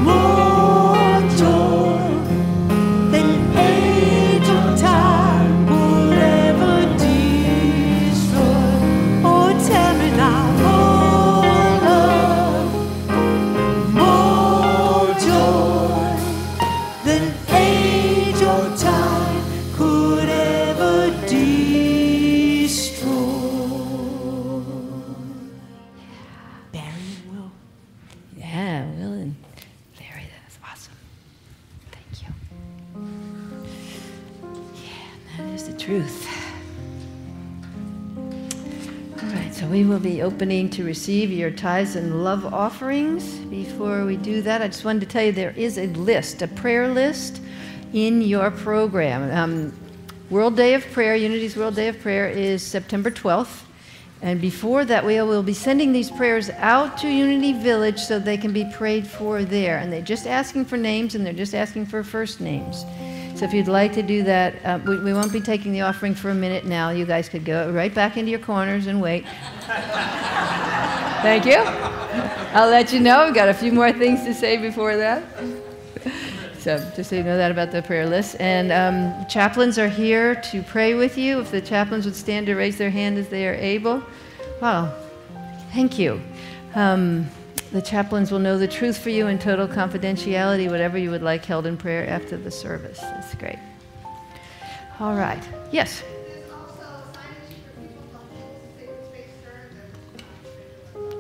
more joy than age or time could ever destroy. Oh, tell me now. More love, more joy than age or time could ever destroy. Barry and Will. Yeah, Will and Larry, that is awesome. Thank you. Yeah, that is the truth. All right, so we will be opening to receive your tithes and love offerings. Before we do that, I just wanted to tell you there is a list, a prayer list in your program. World Day of Prayer, Unity's World Day of Prayer is September 12th. And before that, we will be sending these prayers out to Unity Village so they can be prayed for there. And they're just asking for names, and they're just asking for first names. So if you'd like to do that, we won't be taking the offering for a minute now. You guys could go right back into your corners and wait. Thank you. I'll let you know. We've got a few more things to say before that. So just so you know that about the prayer list. And chaplains are here to pray with you. If the chaplains would stand to raise their hand as they are able. Wow, thank you. The chaplains will know the truth for you in total confidentiality, whatever you would like held in prayer after the service. That's great. All right. Yes?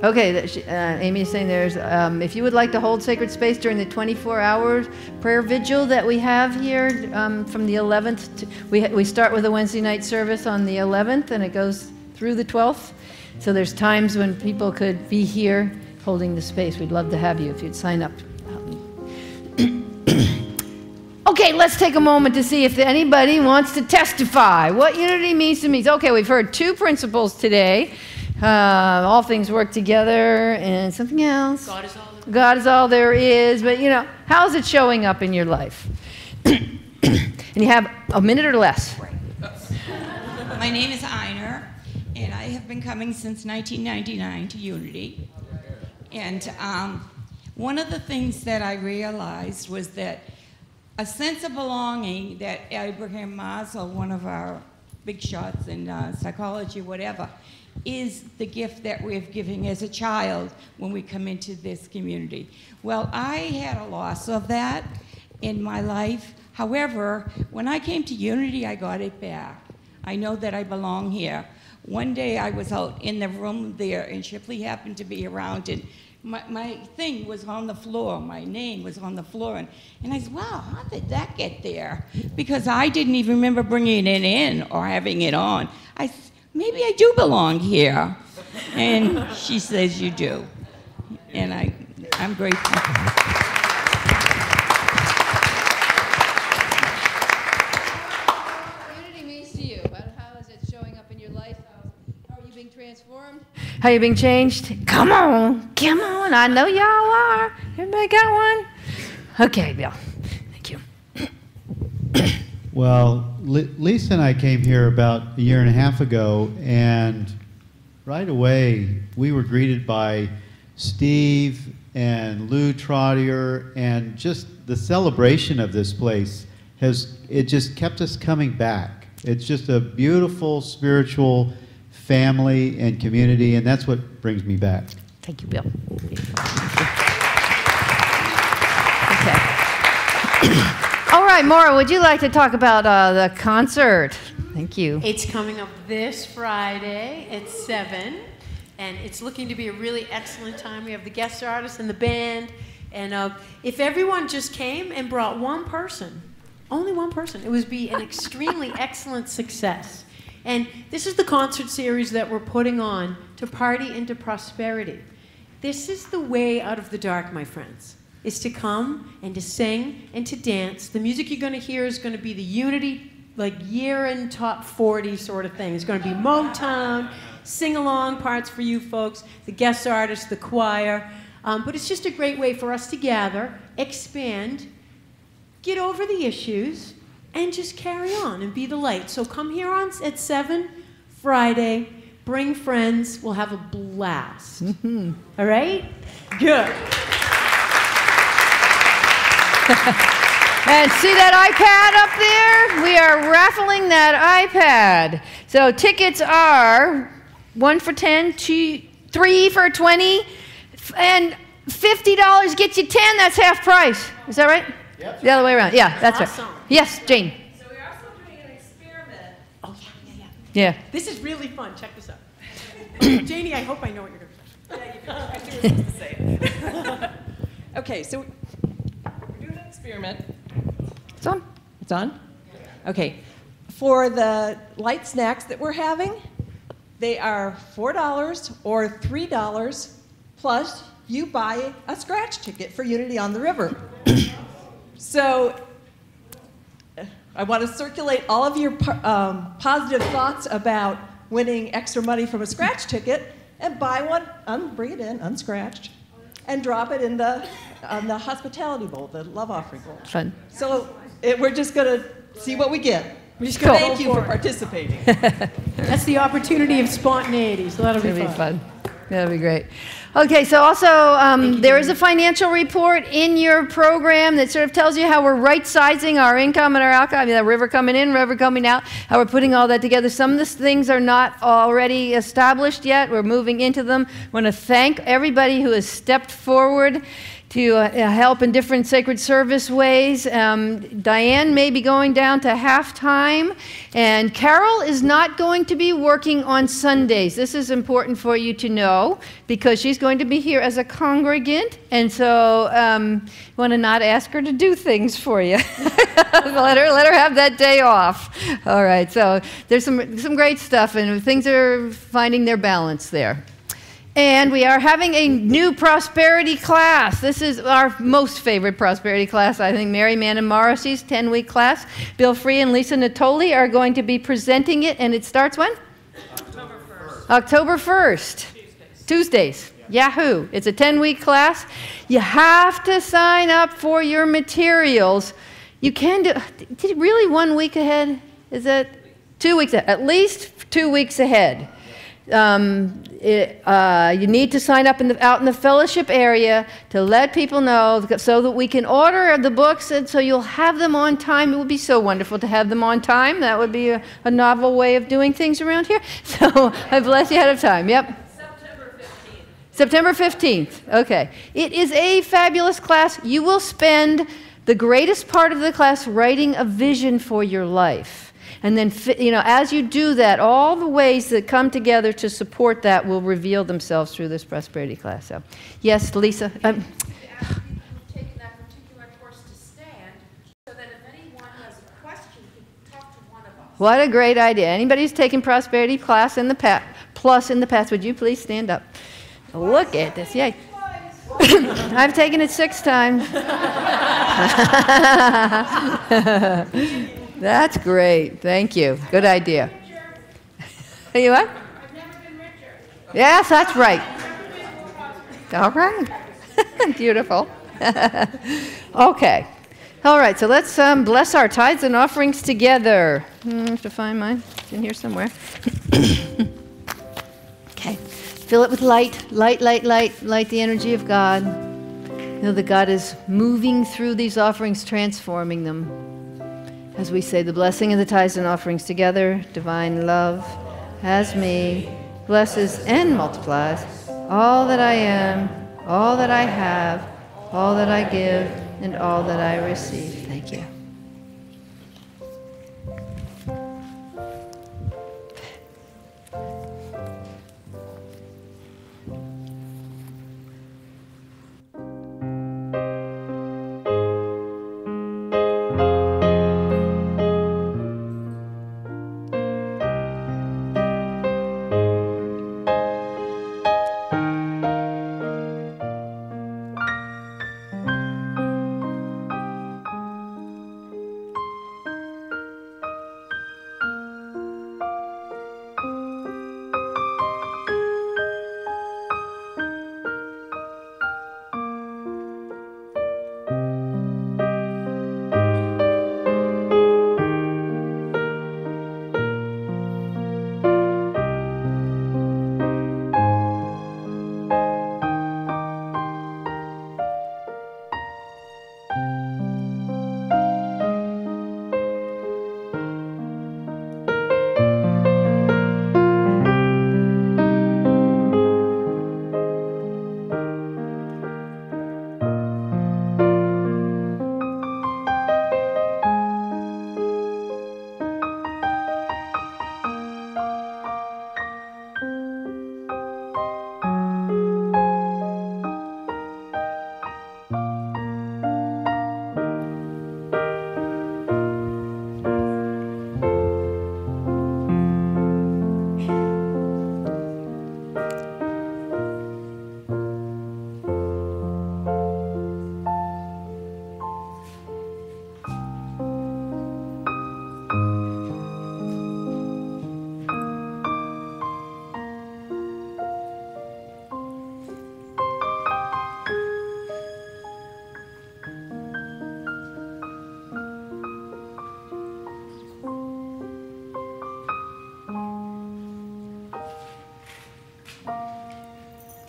Okay, Amy is saying there's, if you would like to hold sacred space during the 24-hour prayer vigil that we have here from the 11th, we start with a Wednesday night service on the 11th and it goes through the 12th. So there's times when people could be here holding the space. We'd love to have you if you'd sign up. Okay, let's take a moment to see if anybody wants to testify what unity means to me. Okay, we've heard two principles today. All things work together, and something else. God is all there is. But, you know, how's it showing up in your life? And you have a minute or less. My name is Einer, and I have been coming since 1999 to Unity. And one of the things that I realized was that a sense of belonging that Abraham Maslow, one of our big shots in psychology, whatever, is the gift that we're giving as a child when we come into this community. Well, I had a loss of that in my life. However, when I came to Unity, I got it back. I know that I belong here. One day I was out in the room there, and Shipley happened to be around, and my thing was on the floor. My name was on the floor. And I said, wow, how did that get there? Because I didn't even remember bringing it in or having it on. I said, maybe I do belong here. And she says, you do. And I'm grateful. Unity means to you. How is it showing up in your life? How are you being transformed? How you being changed? Come on, come on. I know y'all are. Everybody got one? Okay, Bill. Thank you. Well, Lisa and I came here about a year and a half ago, and right away we were greeted by Steve and Lou Trottier, and just the celebration of this place it just kept us coming back. It's just a beautiful spiritual family and community, and that's what brings me back. Thank you, Bill. Okay. All right, Maura, would you like to talk about the concert? Thank you. It's coming up this Friday at 7, and it's looking to be a really excellent time. We have the guest artists and the band, and if everyone just came and brought one person, only one person, it would be an extremely excellent success. And this is the concert series that we're putting on to party into prosperity. This is the way out of the dark, my friends, is to come and to sing and to dance. The music you're going to hear is going to be the Unity, like year-end top 40 sort of thing. It's going to be Motown, sing-along parts for you folks, the guest artists, the choir. But it's just a great way for us to gather, expand, get over the issues, and just carry on and be the light. So come here at 7 Friday. Bring friends. We'll have a blast. Mm-hmm. All right? Good. And see that iPad up there? We are raffling that iPad. So tickets are 1 for 10, 3 for 20, and $50 gets you 10. That's half price. Is that right? Yep. The other way around. Yeah, that's awesome. Right. Yes, Jane. So we're also doing an experiment. Oh, yeah. Yeah. This is really fun. Check this out. Oh, Janie, I hope I know what you're going to say. Yeah, you can do what supposed to say. Okay, so we're doing an experiment. It's on. It's on? Okay. For the light snacks that we're having, they are $4 or $3, plus you buy a scratch ticket for Unity on the River. So I want to circulate all of your positive thoughts about winning extra money from a scratch ticket, and buy one, bring it in, unscratched, and drop it in the hospitality bowl, the love offering bowl. Fun. So we're just going to see what we get. We're just going to Thank you for participating. That's the opportunity of spontaneity, so that'll be fun. That'll be great. Okay, so also there is a financial report in your program that sort of tells you how we're right-sizing our income and our outcome. I mean, the river coming in, river coming out, how we're putting all that together. Some of these things are not already established yet. We're moving into them. I want to thank everybody who has stepped forward to help in different sacred service ways. Diane may be going down to half-time, and Carol is not going to be working on Sundays. This is important for you to know, because she's going to be here as a congregant, and so you want to not ask her to do things for you. let her have that day off. All right, so there's some great stuff, and things are finding their balance there. And we are having a new prosperity class. This is our most favorite prosperity class, I think. Mary Mann and Morrissey's 10-week class. Bill Free and Lisa Natoli are going to be presenting it, and it starts when? October 1st. October 1st. Tuesdays. Yahoo! It's a 10-week class. You have to sign up for your materials. You can do, really 1 week ahead? Is that 2 weeks ahead? At least 2 weeks ahead. You need to sign up out in the fellowship area to let people know, so that we can order the books, and so you'll have them on time. It would be so wonderful to have them on time. That would be a novel way of doing things around here. So I bless you ahead of time. Yep. September 15th. September 15th. Okay. It is a fabulous class. You will spend the greatest part of the class writing a vision for your life. And then, as you do that, all the ways that come together to support that will reveal themselves through this prosperity class. So, yes, Lisa. Taken that particular course to stand, so that if anyone has a question, you can talk to one of us. What a great idea. Anybody who's taken prosperity class in the past, would you please stand up? Look at this. Yay. I've taken it 6 times. That's great. Thank you. Good idea. You what? I've never been richer. Yes, that's right. All right. Beautiful. Okay. All right, so let's bless our tithes and offerings together. I have to find mine. It's in here somewhere. Okay. Fill it with light, light, light, light, light the energy of God. Know that God is moving through these offerings, transforming them. As we say the blessing of the tithes and offerings together, divine love has me, blesses and multiplies all that I am, all that I have, all that I give, and all that I receive. Thank you.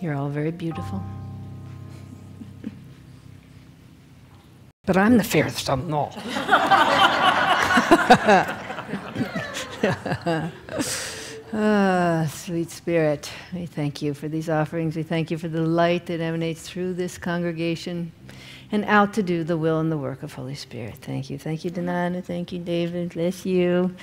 You're all very beautiful. But I'm the fairest of them all. Sweet Spirit, we thank you for these offerings. We thank you for the light that emanates through this congregation and out to do the will and the work of Holy Spirit. Thank you. Thank you, Denana. Thank you, David. Bless you.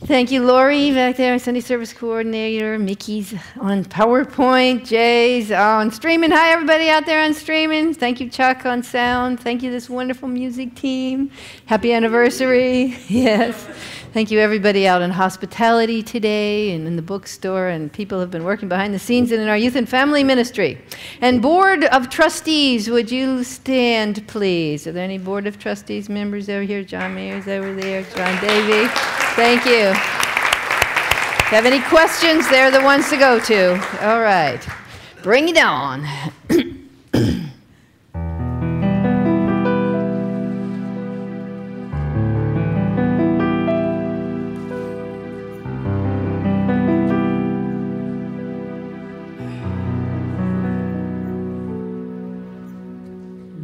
Thank you, Lori, back there, Sunday Service Coordinator. Mickey's on PowerPoint. Jay's on streaming. Hi, everybody out there on streaming. Thank you, Chuck, on sound. Thank you, this wonderful music team. Happy anniversary. Yes. Thank you, everybody out in hospitality today and in the bookstore, and people have been working behind the scenes and in our youth and family ministry. And Board of Trustees, would you stand, please? Are there any Board of Trustees members over here? John Mayer's over there. John Davey. Thank you. If you have any questions, they're the ones to go to. All right. Bring it on.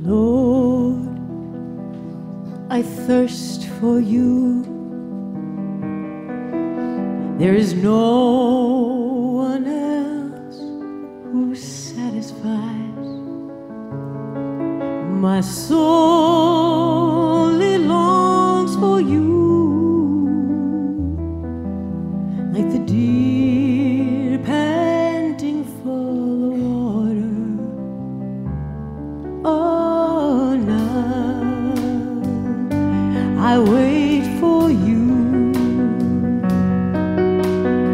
Lord, I thirst for you. There is no one else who satisfies. My soul, it longs for you, like the deer panting for the water. Oh, now I wait for you.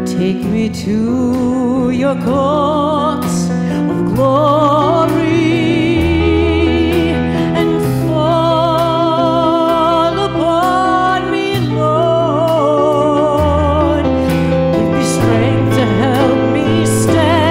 Take me to your courts of glory and fall upon me, Lord. Give me strength to help me stand.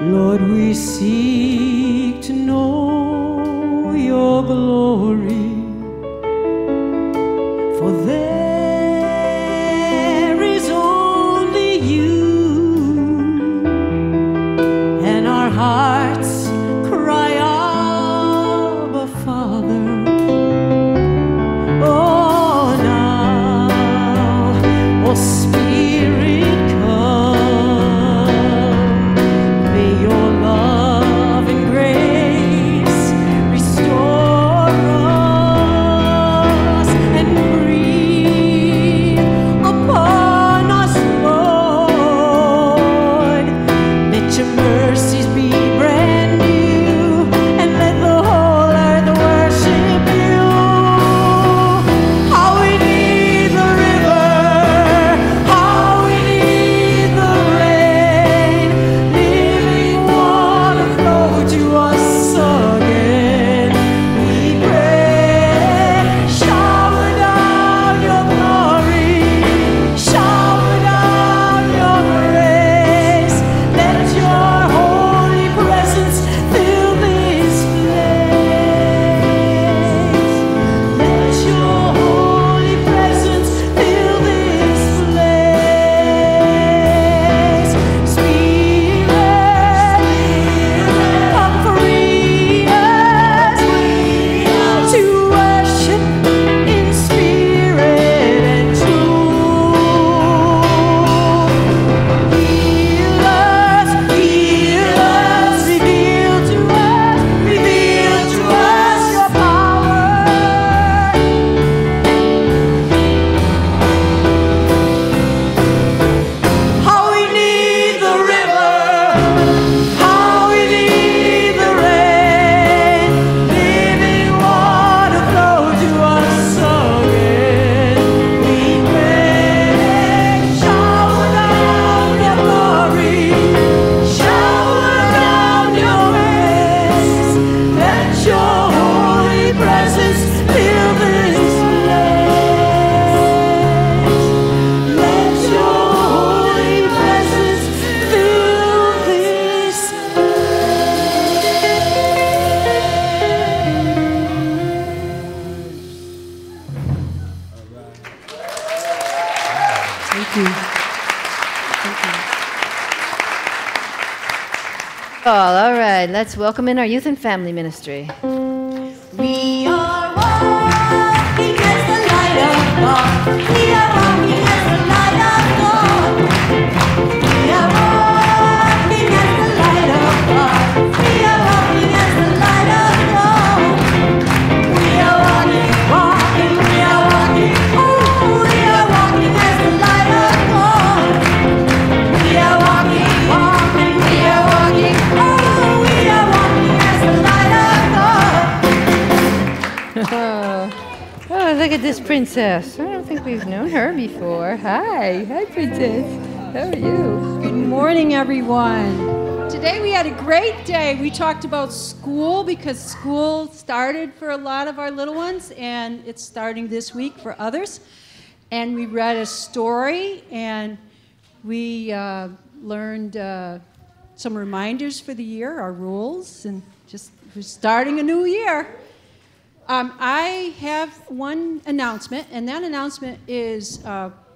Lord, we seek to know your glory, for there is only you, and our hearts cry, Abba, Father. Oh, now, oh, Spirit, come. May your love and grace restore us and breathe upon us, Lord. Let your mercies be brand new, and let the whole earth worship you. How we need the river, how we need the rain, living water flow to us again. We pray, shower down your glory, shower down your grace. Let your holy presence fill this place. Let your holy presence fill this place. Spirit, come free us to worship in spirit and truth. Heal us, reveal to us your power. How we need the river, how we need the rain, living water flow to us again. We pray, shower down your glory, shower down your grace. Let your holy presence fill this place. Let your holy presence fill this Thank you. All right, let's welcome in our youth and family ministry. We are walking as the light of God. We are walking as the light of God. We are walking as the light of God. We are walking as the light of God. We are walking, walking, we are walking. Oh, we are walking as the light of God. We are walking, walking, we are walking. Oh, we are walking as the light of God. Oh, look at this princess. I don't think we've known her before. Hi, princess. How are you? Good morning, everyone. Today we had a great day. We talked about school because school started for a lot of our little ones, and it's starting this week for others. And we read a story, and we learned some reminders for the year, our rules, and just we're starting a new year. I have one announcement, and that announcement is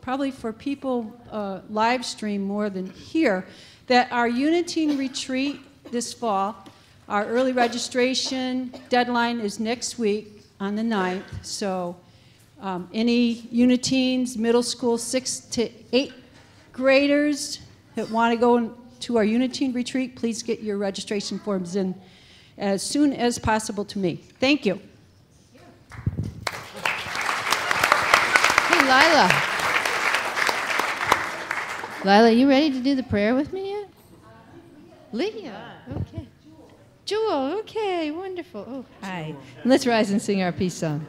probably for people live stream more than here, that our Uniteam retreat this fall, our early registration deadline is next week on the 9th. So any Uniteens, middle school 6 to 8 graders that want to go to our Uniteam retreat, please get your registration forms in as soon as possible to me. Thank you. Hey, Lila. Lila, you ready to do the prayer with me yet? Lydia, okay. Jewel, okay, wonderful. Oh, hi. Let's rise and sing our peace song.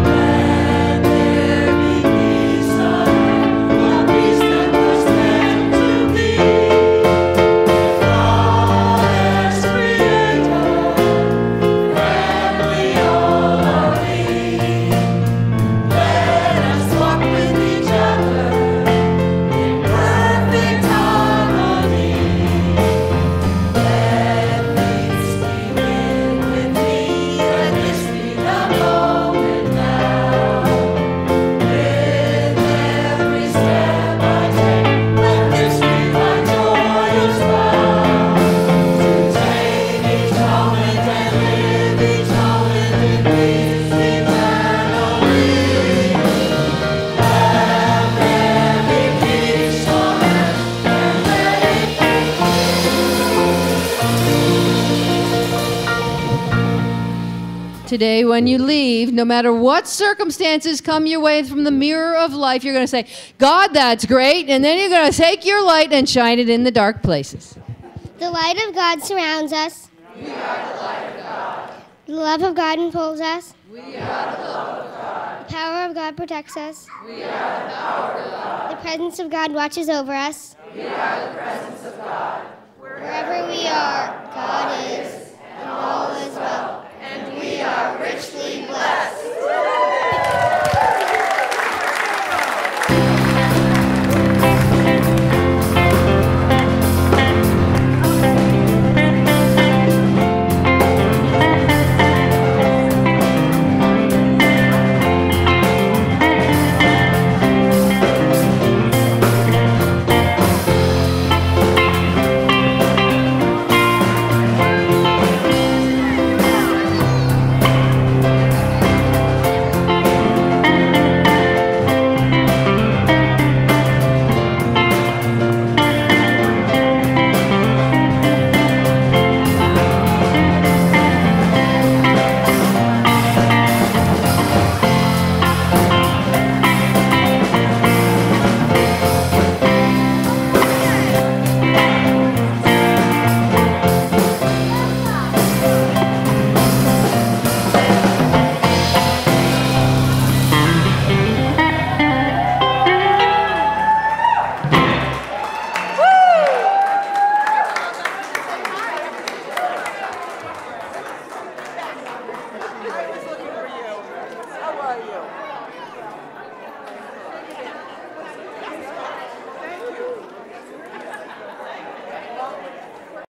Let there be peace on earth, peace that was there. Today, when you leave, no matter what circumstances come your way from the mirror of life, you're going to say, God, that's great. And then you're going to take your light and shine it in the dark places. The light of God surrounds us. We are the light of God. The love of God enfolds us. We are the love of God. The power of God protects us. We are the power of God. The presence of God watches over us. We are the presence of God. Wherever we are, God is, and all is well. And we are richly blessed.